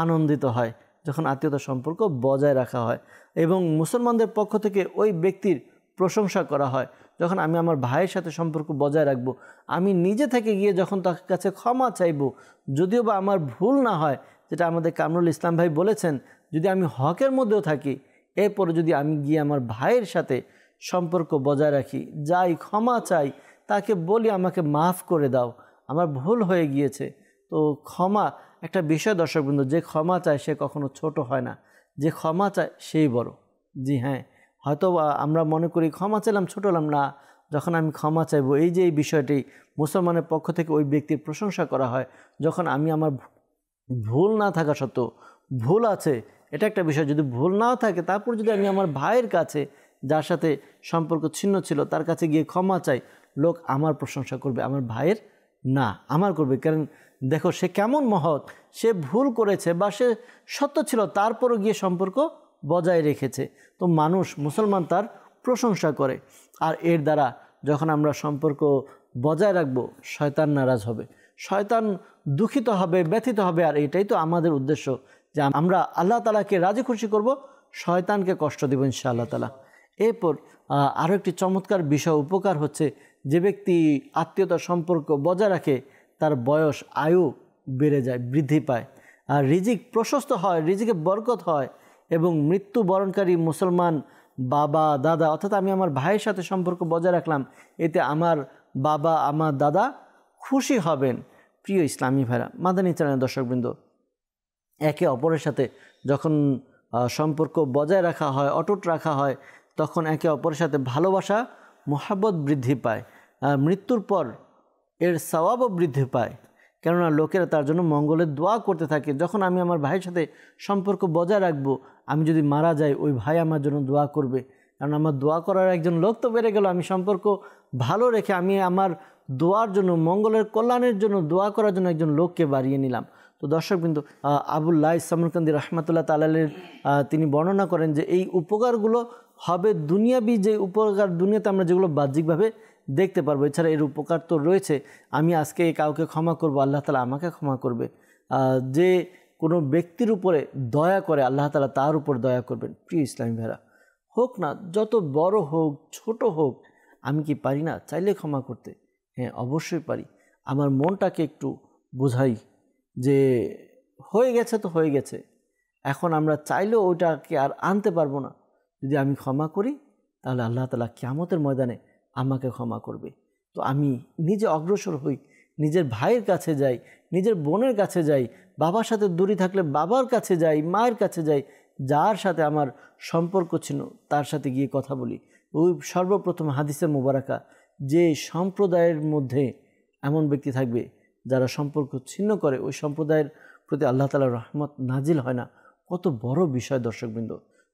আনন্দিত হয় যখন আত্মীয়তার সম্পর্ক বজায় রাখা হয়। এবং মুসলমানদের পক্ষ থেকে ওই ব্যক্তির প্রশংসা করা হয় যখন আমি আমার ভাইয়ের সাথে সম্পর্ক বজায় রাখবো। আমি নিজে থেকে গিয়ে যখন তার কাছে ক্ষমা চাইবো, যদিও বা আমার ভুল না হয়, যেটা আমাদের কামরুল ইসলাম ভাই বলেছেন, যদি আমি হকের মধ্যেও থাকি, এরপরে যদি আমি গিয়ে আমার ভাইয়ের সাথে সম্পর্ক বজায় রাখি, যাই ক্ষমা চাই, তাকে বলি আমাকে মাফ করে দাও, আমার ভুল হয়ে গিয়েছে। তো ক্ষমা একটা বিষয় দর্শকবৃন্দ, যে ক্ষমা চায় সে কখনো ছোট হয় না, যে ক্ষমা চায় সেই বড়। জি হ্যাঁ, হয়তো আমরা মনে করি ক্ষমা চাইলাম, ছোট হলাম না। যখন আমি ক্ষমা চাইবো, এই যে এই বিষয়টি মুসলমানের পক্ষ থেকে ওই ব্যক্তির প্রশংসা করা হয়, যখন আমি আমার ভুল না থাকা সত্ত্বেও, ভুল আছে এটা একটা বিষয়, যদি ভুল নাও থাকে তারপর যদি আমি আমার ভাইয়ের কাছে, যার সাথে সম্পর্ক ছিন্ন ছিল, তার কাছে গিয়ে ক্ষমা চাই, লোক আমার প্রশংসা করবে, আমার ভাইয়ের না, আমার করবে। কারণ দেখো সে কেমন মহৎ, সে ভুল করেছে বা সে সত্য ছিল, তারপরও গিয়ে সম্পর্ক বজায় রেখেছে। তো মানুষ, মুসলমান তার প্রশংসা করে। আর এর দ্বারা যখন আমরা সম্পর্ক বজায় রাখবো, শয়তান নারাজ হবে, শয়তান দুঃখিত হবে, ব্যথিত হবে। আর এটাই তো আমাদের উদ্দেশ্য, যে আমরা আল্লাহ তাআলাকে রাজি খুশি করব, শয়তানকে কষ্ট দেব ইনশাআল্লাহ তাআলা। এরপর আরও একটি চমৎকার বিষয় উপকার হচ্ছে, যে ব্যক্তি আত্মীয়তার সম্পর্ক বজায় রাখে তার বয়স, আয়ু বেড়ে যায়, বৃদ্ধি পায়, আর রিজিক প্রশস্ত হয়, রিজিকে বরকত হয়। এবং মৃত্যুবরণকারী মুসলমান বাবা, দাদা, অর্থাৎ আমি আমার ভাইয়ের সাথে সম্পর্ক বজায় রাখলাম, এতে আমার বাবা, আমার দাদা খুশি হবেন। প্রিয় ইসলামী ভাইরা, মাদানী চ্যানেলের দর্শকবৃন্দ, একে অপরের সাথে যখন সম্পর্ক বজায় রাখা হয়, অটুট রাখা হয়, তখন একে অপরের সাথে ভালোবাসা, মহাব্বত বৃদ্ধি পায়। মৃত্যুর পর এর সওয়াবও বৃদ্ধি পায়, কেননা লোকেরা তার জন্য মঙ্গলের দোয়া করতে থাকে। যখন আমি আমার ভাইয়ের সাথে সম্পর্ক বজায় রাখবো, আমি যদি মারা যাই, ওই ভাই আমার জন্য দোয়া করবে, কারণ আমার দোয়া করার একজন লোক তো বেড়ে গেল। আমি সম্পর্ক ভালো রেখে আমি আমার দোয়ার জন্য, মঙ্গলের কল্যাণের জন্য দোয়া করার জন্য একজন লোককে বাড়িয়ে নিলাম। তো দর্শকবৃন্দ, আবুল্লাহ সামরকান্দি রাহমাতুল্লাহ তাআলার তিনি বর্ণনা করেন যে এই উপকারগুলো হবে দুনিয়াবি যে উপকার, দুনিয়াতে আমরা যেগুলো বাহ্যিকভাবে দেখতে পারবো, এছাড়া এর উপকার তো রয়েছে। আমি আজকে কাউকে ক্ষমা করব, আল্লাহ তাআলা আমাকে ক্ষমা করবে। যে কোনো ব্যক্তির উপরে দয়া করে, আল্লাহ তাআলা তার উপর দয়া করবেন। প্রিয় ইসলামী ভাইরা, হোক না যত বড় হোক, ছোট হোক, আমি কি পারি না চাইলে ক্ষমা করতে? হ্যাঁ, অবশ্যই পারি। আমার মনটাকে একটু বোঝাই যে হয়ে গেছে তো হয়ে গেছে, এখন আমরা চাইলেও ওইটাকে আর আনতে পারবো না। যদি আমি ক্ষমা করি তাহলে আল্লাহ তাআলা কিয়ামতের ময়দানে আমাকে ক্ষমা করবে। তো আমি নিজে অগ্রসর হই, নিজের ভাইয়ের কাছে যাই, নিজের বোনের কাছে যাই, বাবার সাথে দূরে থাকলে বাবার কাছে যাই, মায়ের কাছে যাই, যার সাথে আমার সম্পর্ক ছিল তার সাথে গিয়ে কথা বলি। ওই সর্বপ্রথম হাদিসে মুবারাকা যে সম্প্রদায়ের মধ্যে এমন ব্যক্তি থাকবে যারা সম্পর্ক ছিন্ন করে, ওই সম্প্রদায়ের প্রতি আল্লাহ তাআলার রহমত নাজিল হয় না। কত বড় বিষয় দর্শকবৃন্দ,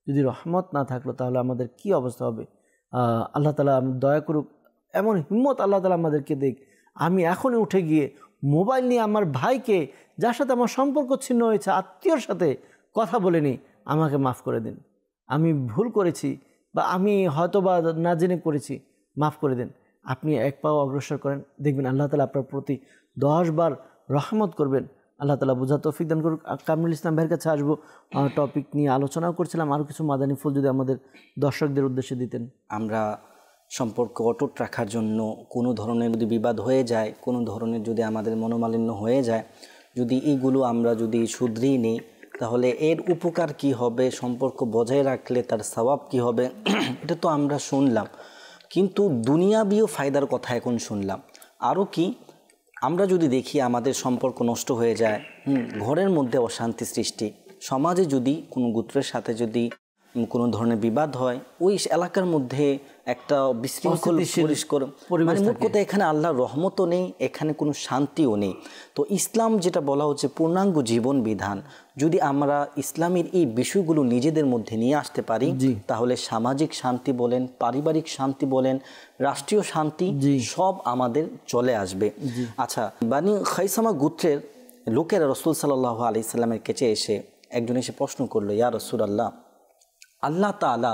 যদি রহমত না থাকলো তাহলে আমাদের কি অবস্থা হবে। আল্লাহ তাআলা দয়া করুক, এমন হিম্মত আল্লাহ তাআলা আমাদেরকে দেখ, আমি এখনই উঠে গিয়ে মোবাইল নিয়ে আমার ভাইকে, যার সাথে আমার সম্পর্ক ছিন্ন হয়েছে, আত্মীয়র সাথে কথা বলিনি, আমাকে মাফ করে দিন, আমি ভুল করেছি বা আমি হয়তো বা না জেনে করেছি, মাফ করে দিন। আপনি এক পাও অগ্রসর করেন, দেখবেন আল্লাহ তাআলা আপনার প্রতি 10 বার রহমত করবেন। আল্লাহ তাআলা বোঝা তৌফিক দান করুক। কামরুল ইসলাম ভাইয়ের কাছে আসবো, টপিক নিয়ে আলোচনাও করছিলাম, আরও কিছু মাদানী ফুল যদি আমাদের দর্শকদের উদ্দেশ্যে দিতেন। আমরা সম্পর্ক অটুট রাখার জন্য কোনো ধরনের যদি বিবাদ হয়ে যায়, কোনো ধরনের যদি আমাদের মনোমালিন্য হয়ে যায়, যদি এইগুলো আমরা যদি শুধরিয়ে নিই তাহলে এর উপকার কি হবে, সম্পর্ক বজায় রাখলে তার সওয়াব কি হবে, এটা তো আমরা শুনলাম। কিন্তু দুনিয়াবিও ফায়দার কথা এখন শুনলাম। আরও কি, আমরা যদি দেখি আমাদের সম্পর্ক নষ্ট হয়ে যায়, ঘরের মধ্যে অশান্তি সৃষ্টি, সমাজে যদি কোনো গোত্রের সাথে যদি কোনো ধরনের বিবাদ হয়, ওই এলাকার মধ্যে একটা বিশৃঙ্খল মানে মোট কথা এখানে আল্লাহর রহমতও নেই, এখানে কোনো শান্তিও নেই। তো ইসলাম যেটা বলা হচ্ছে পূর্ণাঙ্গ জীবন বিধান, যদি আমরা ইসলামের এই বিষয়গুলো নিজেদের মধ্যে নিয়ে আসতে পারি তাহলে সামাজিক শান্তি বলেন, পারিবারিক শান্তি বলেন, রাষ্ট্রীয় শান্তি সব আমাদের চলে আসবে। আচ্ছা, বানি খাইসামা গোত্রের লোকেরা রাসূল সাল্লাল্লাহু আলাইহি সাল্লামের কাছে এসে একজন এসে প্রশ্ন করলো, ইয়া রাসূলুল্লাহ, আল্লাহ তাআলা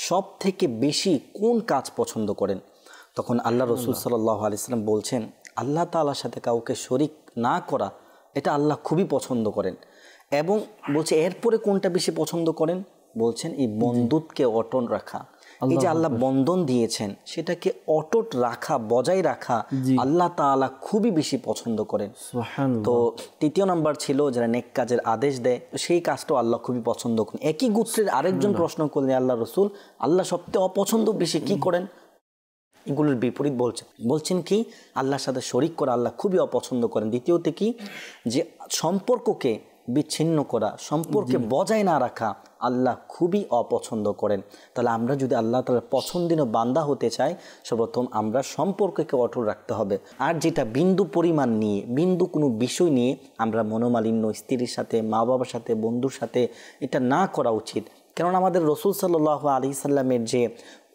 সব থেকে বেশি কোন কাজ পছন্দ করেন? তখন আল্লাহ রাসূল সাল্লাল্লাহু আলাইহি সাল্লাম বলছেন, আল্লাহ তাআলার সাথে কাউকে শরীক না করা, এটা আল্লাহ খুবই পছন্দ করেন। এবং বলছে এরপরে কোনটা বেশি পছন্দ করেন? বলছেন এই বন্ধুত্বকে অটল রাখা। এই যে আল্লাহ বন্ধন দিয়েছেন সেটাকে অটুট রাখা, বজায় রাখা আল্লাহ তাআলা খুবই বেশি পছন্দ করেন। তো তৃতীয় নাম্বার ছিল যারা নেক কাজের আদেশ দেয়, সেই কাজটাও আল্লাহ খুবই পছন্দ করেন। একই গোত্রের আরেকজন প্রশ্ন করলেন, আল্লাহ রাসূল, আল্লাহ সবচেয়ে অপছন্দ বেশি কি করেন? এগুলোর বিপরীত বলছেন কি, আল্লাহর সাথে শরীক করা আল্লাহ খুবই অপছন্দ করেন। দ্বিতীয়তে কি, যে সম্পর্ককে বিচ্ছিন্ন করা, সম্পর্কে বজায় না রাখা আল্লাহ খুবই অপছন্দ করেন। তাহলে আমরা যদি আল্লাহ তাআলার পছন্দনীয় বান্দা হতে চাই, সর্বপ্রথম আমরা সম্পর্ককে অটল রাখতে হবে। আর যেটা বিন্দু পরিমাণ নিয়ে, বিন্দু কোনো বিষয় নিয়ে আমরা মনোমালিন্য স্ত্রীর সাথে, মা বাবার সাথে, বন্ধুর সাথে, এটা না করা উচিত। কেননা আমাদের রাসূল সাল্লাল্লাহু আলাইহি সাল্লামের যে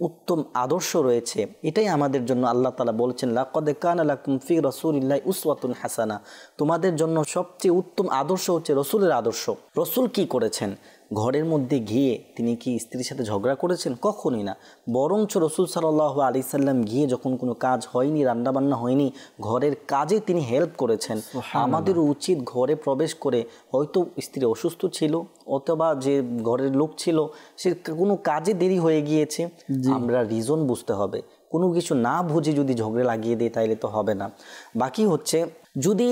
উত্তম আদর্শ রয়েছে, এটাই আমাদের জন্য আল্লাহ তাআলা বলেছেন, লাকাদ কানা লাকুম ফি রাসূলিল্লাহি উসওয়াতুন হাসানা, তোমাদের জন্য সবচেয়ে উত্তম আদর্শ হচ্ছে রাসূলের আদর্শ। রাসূল কি করেছেন? ঘরের মধ্যে গিয়ে তিনি কি স্ত্রীর সাথে ঝগড়া করেছেন? কখনোই না। বরঞ্চ রাসূল সাল্লাল্লাহু আলাইহি সাল্লাম গিয়ে যখন কোনো কাজ হয়নি, রান্নাবান্না হয়নি, ঘরের কাজে তিনি হেল্প করেছেন। আমাদের উচিত ঘরে প্রবেশ করে, হয়তো স্ত্রী অসুস্থ ছিল অথবা যে ঘরের লোক ছিল সে কোনো কাজে দেরি হয়ে গিয়েছে, আমরা রিজন বুঝতে হবে। কোনো কিছু না বুঝে যদি ঝগড়া লাগিয়ে দেয় তাইলে তো হবে না। বাকি হচ্ছে, যদি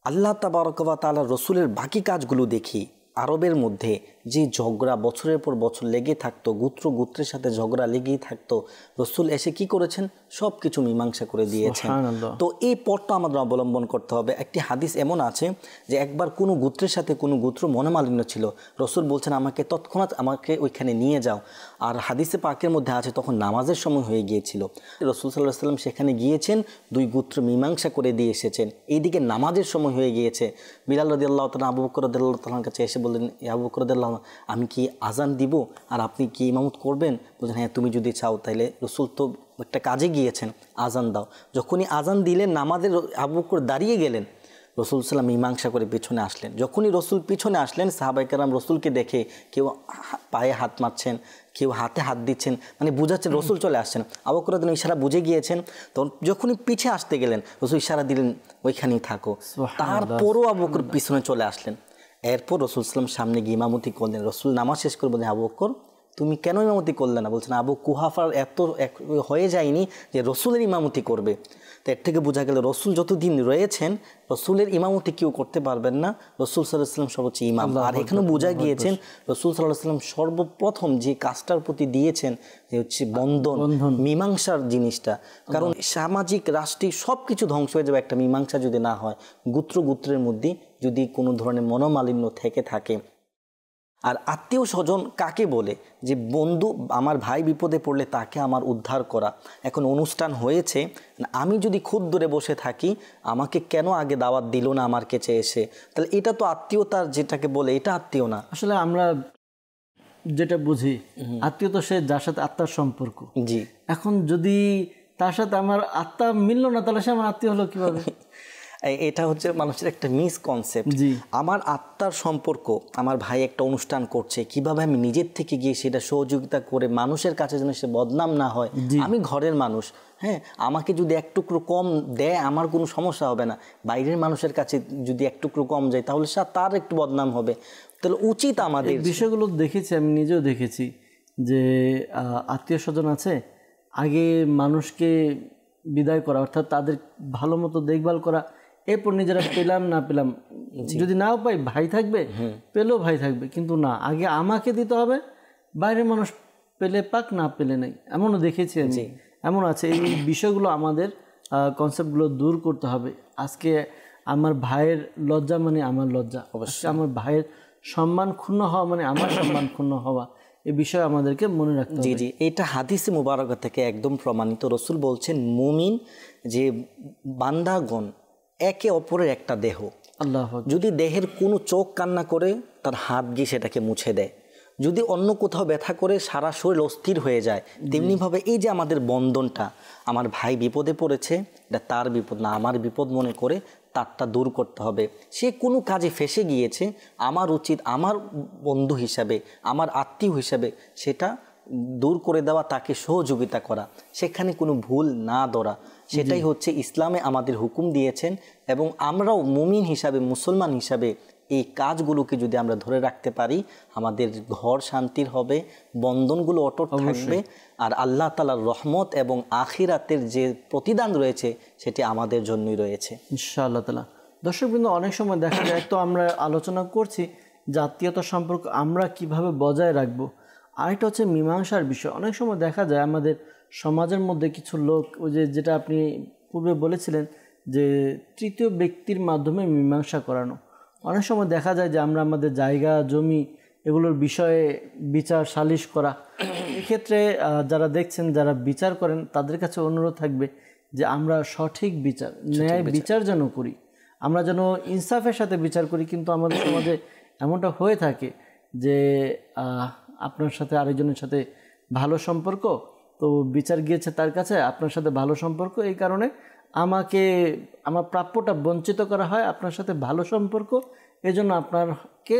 আল্লাহ তাবারক ওয়া তাআলা রাসূলের বাকি কাজগুলো দেখি, আরবের মধ্যে যে ঝগড়া বছরের পর বছর লেগে থাকতো, গোত্রের সাথে ঝগড়া লেগেই থাকতো, রাসূল এসে কি করেছেন? সব কিছু মীমাংসা করে দিয়েছেন। তো এই পথটা আমাদের অবলম্বন করতে হবে। একটি হাদিস এমন আছে যে একবার কোনো গোত্রের সাথে কোনো গোত্র মনোমালিন্য ছিল, রাসূল বলছেন আমাকে তৎক্ষণাৎ আমাকে ওইখানে নিয়ে যাও। আর হাদিসে পাকের মধ্যে আছে তখন নামাজের সময় হয়ে গিয়েছিল, রাসূল সাল্লাল্লাহু আলাইহি সাল্লাম সেখানে গিয়েছেন, দুই গোত্র মীমাংসা করে দিয়ে এসেছেন। এইদিকে নামাজের সময় হয়ে গিয়েছে। বিলাল রাদিয়াল্লাহু তাআলা আবু বকর রাদিয়াল্লাহু তাআলার কাছে এসে বললেন, ইয়া আবু বকর রাদিয়াল্লাহু, আমি কি আজান দিব আর আপনি কি ইমামত করবেন? বলছেন, হ্যাঁ তুমি যদি চাও তাহলে। রাসূল তো একটা কাজে গিয়েছেন, আজান দাও। যখনই আজান দিলেন, নামাজের আবু বকর দাঁড়িয়ে গেলেন, রাসূল সাল্লাল্লাহু আলাইহি মীমাংসা করে পিছনে আসলেন। যখনই রাসূল পিছনে আসলেন, সাহাবায়ে কেরাম রাসূলকে দেখে কেউ পায়ে হাত মারছেন, কেউ হাতে হাত দিচ্ছেন, মানে বুঝাচ্ছেন রাসূল চলে আসছেন। আবু বকর রাদিয়াল্লাহু ইশারা বুঝে গিয়েছেন। তখন যখনই পিছে আসতে গেলেন, রাসূল ইশারা দিলেন ওইখানেই থাকো। তারপরও আবু বকর পিছনে চলে আসলেন। এরপর রাসূল সাল্লাল্লাহু আলাইহি সামনে গিয়ে ইমামতি করলেন। রাসূল নামাজ শেষ করে বললেন, আবু বকর তুমি কেন ইমামতি করলে না? বলছেন আবু কুহাফার এত হয়ে যায়নি যে রসুলের ইমামতি করবে। তো এর থেকে বোঝা গেল রসুল যতদিন রয়েছেন রসুলের ইমামতি কেউ করতে পারবেন না, রসুল সাল্লাল্লাহু আলাইহি ওয়াসাল্লাম সর্বোচ্চ ইমাম। আর এখানেও বোঝা গিয়েছেন রসুল সাল্লাল্লাহু আলাইহি ওয়াসাল্লাম সর্বপ্রথম যে কাজটার প্রতি দিয়েছেন যে হচ্ছে বন্ধন, মীমাংসার জিনিসটা। কারণ সামাজিক রাষ্ট্রিক সব কিছু ধ্বংস হয়ে যাবে একটা মীমাংসা যদি না হয়, গোত্রের মধ্যে যদি কোনো ধরনের মনোমালিন্য থেকে থাকে। আর আত্মীয় স্বজন কাকে বলে? যে বন্ধু, আমার ভাই বিপদে পড়লে তাকে আমার উদ্ধার করা। এখন অনুষ্ঠান হয়েছে, আমি যদি খুদ দূরে বসে থাকি, আমাকে কেন আগে দাওয়াত দিল না আমার কাছে এসে? তাহলে এটা তো আত্মীয়তার যেটাকে বলে, এটা আত্মীয় না। আসলে আমরা যেটা বুঝি আত্মীয় তো সে যার সাথে আত্মার সম্পর্ক। জি, এখন যদি তার সাথে আমার আত্মা মিলল না, তাহলে সে আমার আত্মীয় হলো কিভাবে? এটা হচ্ছে মানুষের একটা মিসকনসেপ্ট। জি, আমার আত্মার সম্পর্ক, আমার ভাই একটা অনুষ্ঠান করছে, কিভাবে আমি নিজের থেকে গিয়ে সেটা সহযোগিতা করে মানুষের কাছে যেন সে বদনাম না হয়। আমি ঘরের মানুষ, হ্যাঁ, আমাকে যদি এক টুকরো কম দেয় আমার কোনো সমস্যা হবে না। বাইরের মানুষের কাছে যদি এক টুকরো কম যায় তাহলে তার একটু বদনাম হবে। তাহলে উচিত আমাদের বিষয়গুলো দেখেছি, আমি নিজেও দেখেছি যে আত্মীয় স্বজন আছে, আগে মানুষকে বিদায় করা, অর্থাৎ তাদের ভালো মতো দেখভাল করা, এরপর নিজেরা পেলাম না পেলাম, যদি নাও পাই ভাই থাকবে, পেলেও ভাই থাকবে, কিন্তু না, আগে আমাকে দিতে হবে, বাইরের মানুষ পেলে পাক, না পেলে নেই। এমনও দেখেছি আমি, এমন আছে। এই বিষয়গুলো আমাদের কনসেপ্টগুলো দূর করতে হবে। আজকে আমার ভাইয়ের লজ্জা মানে আমার লজ্জা, অবশ্যই আমার ভাইয়ের সম্মান ক্ষুণ্ণ হওয়া মানে আমার সম্মান ক্ষুণ্ণ হওয়া, এই বিষয়ে আমাদেরকে মনে রাখতে হবে। জি জি, এটা হাদিসে মুবারকা থেকে একদম প্রমাণিত। রসুল বলছেন মুমিন যে বান্দাগণ একে অপরের একটা দেহ। আল্লাহ, যদি দেহের কোনো চোখ কান্না করে তার হাত গিয়ে সেটাকে মুছে দেয়, যদি অন্য কোথাও ব্যথা করে সারা শরীর অস্থির হয়ে যায়, তেমনিভাবে এই যে আমাদের বন্ধনটা, আমার ভাই বিপদে পড়েছে, এটা তার বিপদ না আমার বিপদ মনে করে তারটা দূর করতে হবে। সে কোনো কাজে ফেসে গিয়েছে, আমার উচিত আমার বন্ধু হিসাবে, আমার আত্মীয় হিসাবে সেটা দূর করে দেওয়া, তাকে সহযোগিতা করা, সেখানে কোনো ভুল না ধরা, সেটাই হচ্ছে ইসলামে আমাদের হুকুম দিয়েছেন। এবং আমরাও মুমিন হিসাবে, মুসলমান হিসাবে এই কাজগুলোকে যদি আমরা ধরে রাখতে পারি, আমাদের ঘর শান্তির হবে, বন্ধনগুলো অটুট থাকবে, আর আল্লাহ তাআলার রহমত এবং আখিরাতের যে প্রতিদান রয়েছে সেটি আমাদের জন্যই রয়েছে ইনশাআল্লাহ তাআলা। দর্শকবৃন্দ, অনেক সময় দেখা যায়, তো আমরা আলোচনা করছি জাতীয়তা সম্পর্ক আমরা কিভাবে বজায় রাখবো, আরেকটা হচ্ছে মীমাংসার বিষয়। অনেক সময় দেখা যায় আমাদের সমাজের মধ্যে কিছু লোক, ওই যেটা আপনি পূর্বে বলেছিলেন যে তৃতীয় ব্যক্তির মাধ্যমে মীমাংসা করানো, অনেক সময় দেখা যায় যে আমরা আমাদের জায়গা জমি এগুলোর বিষয়ে বিচার সালিশ করা। এক্ষেত্রে যারা দেখছেন, যারা বিচার করেন, তাদের কাছে অনুরোধ থাকবে যে আমরা সঠিক বিচার, ন্যায় বিচার যেন করি, আমরা যেন ইনসাফের সাথে বিচার করি। কিন্তু আমাদের সমাজে এমনটা হয়ে থাকে যে আপনার সাথে আরেকজনের সাথে ভালো সম্পর্ক, তো বিচার গিয়েছে তার কাছে, আপনার সাথে ভালো সম্পর্ক, এই কারণে আমাকে আমার প্রাপ্যটা বঞ্চিত করা হয়, আপনার সাথে ভালো সম্পর্ক এজন্য আপনাকে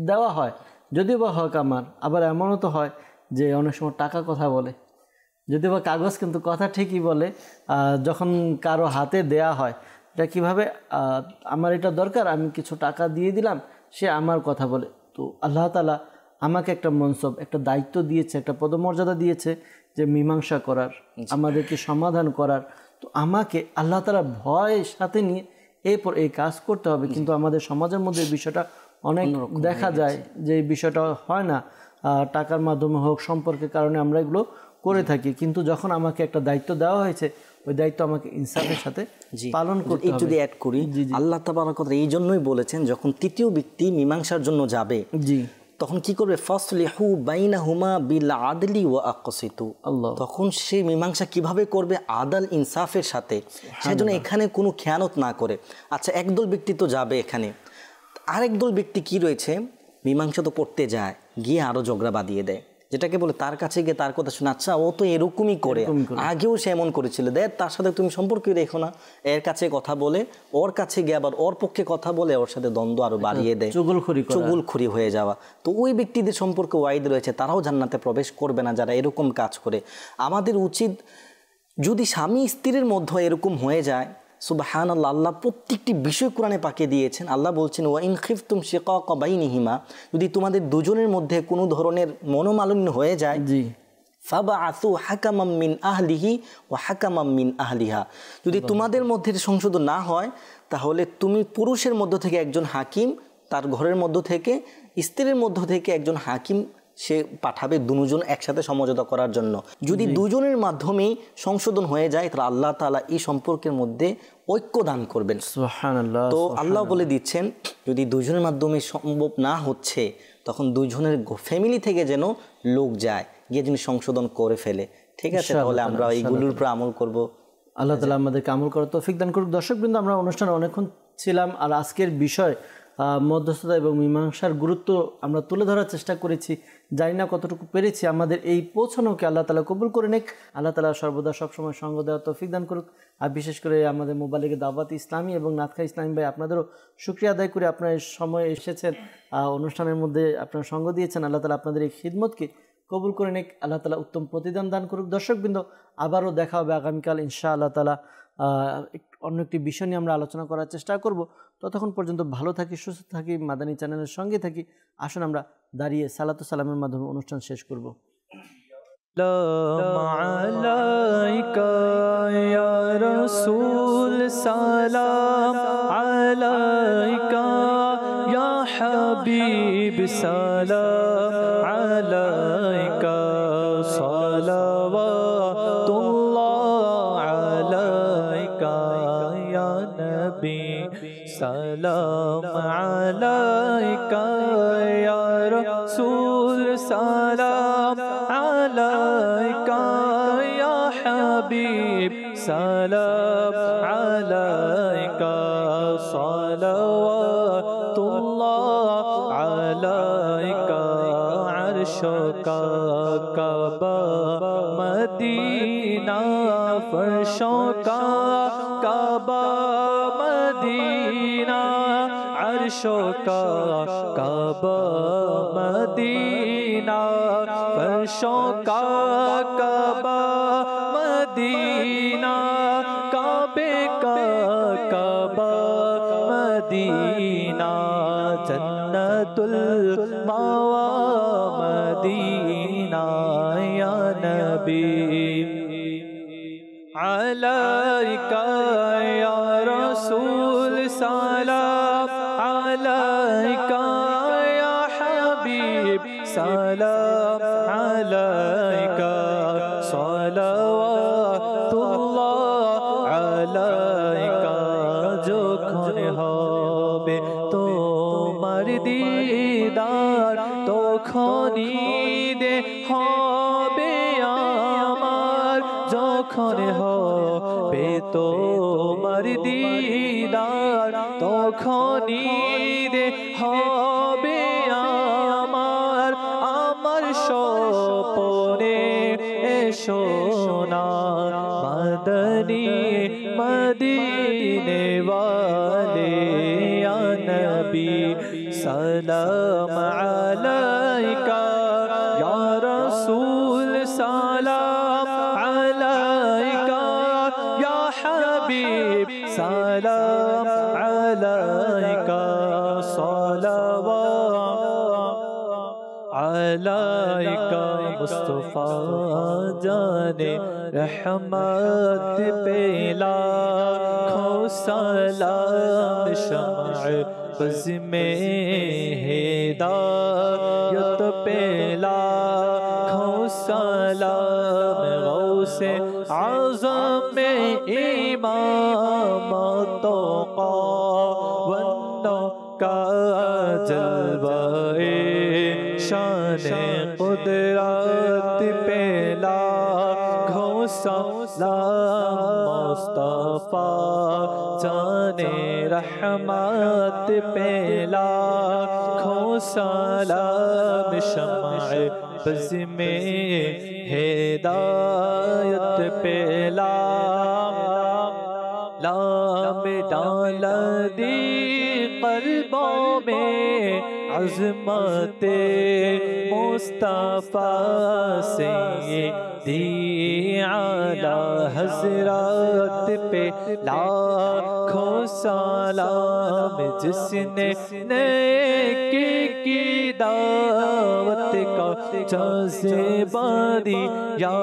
দেওয়া হয়, যদিও বা হক আমার। আবার এমনও তো হয় যে অনেক সময় টাকা কথা বলে, যদিও বা কাগজ কিন্তু কথা ঠিকই বলে। যখন কারো হাতে দেয়া হয়, এটা কীভাবে, আমার এটা দরকার, আমি কিছু টাকা দিয়ে দিলাম, সে আমার কথা বলে। তো আল্লাহ তাআলা আমাকে একটা মনসব, একটা দায়িত্ব দিয়েছে, একটা পদমর্যাদা দিয়েছে যে মীমাংসা করার, আমাদেরকে সমাধান করার। তো আমাকে আল্লাহ তাআলা ভয়ের সাথে নিয়ে এরপর এই কাজ করতে হবে। কিন্তু আমাদের সমাজের মধ্যে এই বিষয়টা অনেক দেখা যায় যে এই বিষয়টা হয় না, টাকার মাধ্যমে হোক, সম্পর্কের কারণে আমরা এগুলো করে থাকি। কিন্তু যখন আমাকে একটা দায়িত্ব দেওয়া হয়েছে, ওই দায়িত্ব আমাকে ইনসাফের সাথে পালন করতে হবে। যদি অ্যাড করি, আল্লাহ তাবারক ওয়া তাআলা এই জন্যই বলেছেন যখন তৃতীয় ব্যক্তি মীমাংসার জন্য যাবে, জি, তখন কি করবে? ফাসলিহু বাইনাহুমা বিল আদলি ওয়া আকসিতু। তখন সে মীমাংসা কিভাবে করবে? আদাল ইনসাফের সাথে, সেজন্য এখানে কোনো খেয়ানত না করে। আচ্ছা, একদল ব্যক্তি তো যাবে, এখানে আরেক দল ব্যক্তি কি রয়েছে, মীমাংসা তো করতে যায়, গিয়ে আরো ঝগড়া বাঁধিয়ে দেয়, যেটাকে বলে তার কাছে গিয়ে তার কথা শুনে, আচ্ছা ও তো এরকমই করে, আগেও সে এমন করেছিল, দেখ তার সাথে তুমি সম্পর্কই রেখো না, এর কাছে কথা বলে, ওর কাছে গিয়ে আবার ওর পক্ষে কথা বলে ওর সাথে দ্বন্দ্ব আরো বাড়িয়ে দেয়, চুগলখড়ি হয়ে যাওয়া। তো ওই ব্যক্তিদের সম্পর্কে ওয়াইদ রয়েছে, তারাও জান্নাতে প্রবেশ করবে না যারা এরকম কাজ করে। আমাদের উচিত, যদি স্বামী স্ত্রীর মধ্যে এরকম হয়ে যায় সুবহানাল্লাহ, আল্লাহ প্রত্যেকটি বিষয় কোরআনে পাকে দিয়েছেন। আল্লাহ বলছেন ওয়া ইন খিফতুম শিকাকা বাইনিহিমা, যদি তোমাদের দুজনের মধ্যে কোনো ধরনের মনোমালিন্য হয়ে যায়, জি, ফাবআসু হাকামাম মিন আহলিহি ওয়া হাকামাম মিন আহলিহা, যদি তোমাদের মধ্যে সংশোধন না হয় তাহলে তুমি পুরুষের মধ্য থেকে একজন হাকিম, তার ঘরের মধ্য থেকে স্ত্রীর মধ্য থেকে একজন হাকিম সে পাঠাবে, দুজন একসাথে সমঝোতা করার জন্য। যদি দুজনের মাধ্যমেই সংশোধন হয়ে যায় তাহলে আল্লাহ তাআলা এই সম্পর্কের মধ্যে ঐক্য দান করবেন। সুবহানাল্লাহ। তো আল্লাহ বলে দিচ্ছেন যদি দুজনের মাধ্যমে সম্ভব না হচ্ছে তখন দুজনের ফ্যামিলি থেকে যেন লোক যায়, গিয়ে যিনি সংশোধন করে ফেলে। ঠিক আছে, তাহলে আমরা এইগুলোর উপর আমল করব। আল্লাহ তাআলা আমাদেরকে আমল করার তৌফিক দান করুক। দর্শকবৃন্দ, আমরা অনুষ্ঠানে অনেকক্ষণ ছিলাম, আর আজকের বিষয় মধ্যস্থতা এবং মীমাংসার গুরুত্ব আমরা তুলে ধরার চেষ্টা করেছি। জানি না কতটুকু পেরেছি, আমাদের এই পৌঁছানোকে আল্লাহ তাআলা কবুল করে নেক। আল্লাহ তাআলা সর্বদা সবসময় সঙ্গ দেওয়ার তৌফিক দান করুক। আর বিশেষ করে আমাদের মোবাইলের দাওয়াত ইসলামী এবং নাতখা ইসলামী ভাই, আপনাদেরও শুকরিয়া আদায় করে আপনার সময় এসেছেন, অনুষ্ঠানের মধ্যে আপনার সঙ্গ দিয়েছেন। আল্লাহ তাআলা আপনাদের এই খিদমতকে কবুল করে নেক। আল্লাহ তাআলা উত্তম প্রতিদান দান করুক। দর্শকবৃন্দ, আবারও দেখা হবে আগামীকাল ইনশাআল্লাহ তাআলা। অন্য একটি বিষয় নিয়ে আমরা আলোচনা করার চেষ্টা করব। ততক্ষণ পর্যন্ত ভালো থাকি, সুস্থ থাকি, মাদানী চ্যানেলের সঙ্গে থাকি। আসুন আমরা দাঁড়িয়ে সালাতু সালামের মাধ্যমে অনুষ্ঠান শেষ করব। সালাম আলাইকা ইয়া রাসূল, সালাম আলাইকা ইয়া হাবিব, সালাম আলাইকা সালাওয়াতুল্লাহ আলাইকা ইয়া নবী, সালাম আলাইকা ইয়া রাসূল, সালাম আলাইকা ইয়া হাবিব, সালাম আলাইকা সালাওয়াতুল্লাহ আলাইকা আরশকা কাবা মদিনা, ফরশকা কাবা মদিনা, আরশকা কাবা মদিনা, ফরশকা কাবা মদিনা, কাবে কা কাবা মদিনা, জন্নতুল মাওয়া মদিনা ইয়া নবী, আলাইকা ইয়া রাসূল, সালাম আলাইকা ইয়া হাবিব, সালাম আলাইকা সালাওয়াতুল্লাহ আলাইকা। যখন হবে তোমার দিদার তখনই দে হবে আমার, যখন হবে তোমার দিদার তখনই দে হবে আমার, আমার স্বপ্নে এসো না মদনী মদিনে ওয়ালে ইয়া নবী, সালাম আলাইকা ইয়া রাসূল, সালাম আলাইকা ইয়া হাবিব, সালাম আলাইকা সালাওয়াত আলাইকা মুস্তাফা জানে रहमत पे लाखों सलाम, शम्अ बज़ में हिदायत पे लाखों सलाम, गौसे आज़म में इमामतो का वन्नो का जलवाए शाने कुदरत पे लाखों सलाम, मुस्तफा जाने रहमत पे लाखों सलाम, शम्अ बज़ में हिदायत पे लाम डाल दी क़ल्बों में अज़मत मुस्तफा से दी आला हजरत पे लाखों सलाम जिसने नेकी की दावत का जज़्बा दिया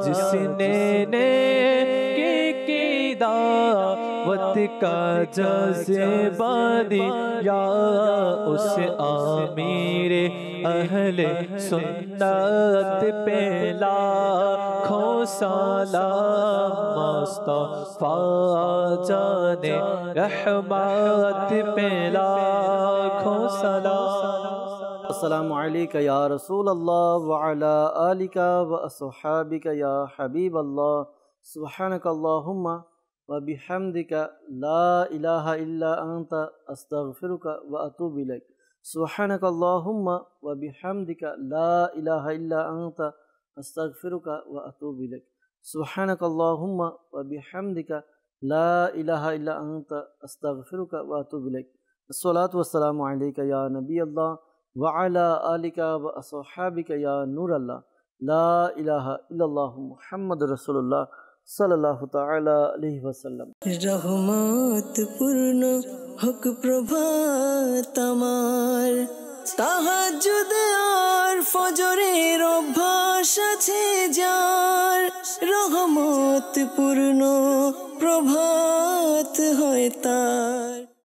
जिसने नेकी की दावत का जज़्बा दिया उस आमीरे अहले सुन्नत पे लाखों सलाम मुस्तफा जाने रहमत पे लाखों सलाम। अस्सलामु अलैका या रसूल अल्लाह व अला आलिका व अस्हाबिका या हबीब अल्लाह सुब्हानका अल्लाहुम्मा व बिहम्दिका ला इलाहा इल्ला अंता अस्तगफिरुका व अतूबु इलैक। सुब्हानका अल्लाहुम्मा व बिहम्दिका ला इलाहा इल्ला अंता अस्तगफिरुका व अतूबु इलैक। सुब्हानका अल्लाहुम्मा व बिहम्दिका ला इलाहा इल्ला अंता अस्तगफिरुका व अतूबु इलैक। अस्सलातु वस्सलामु अलैका या नबी अल्लाह व अला आलिका व अस्हाबिका या नूर अल्लाह ला इलाहा इल्लल्लाह मुहम्मद रसूलुल्लाह सल्लल्लाहु ताला अलैहि वसल्लम। रहमत पूर्ण हक प्रभात আমার তাহাজ্জুদ আর ফজরের অভ্যাস আছে যার রহমত পূর্ণ প্রভাত হয় তার।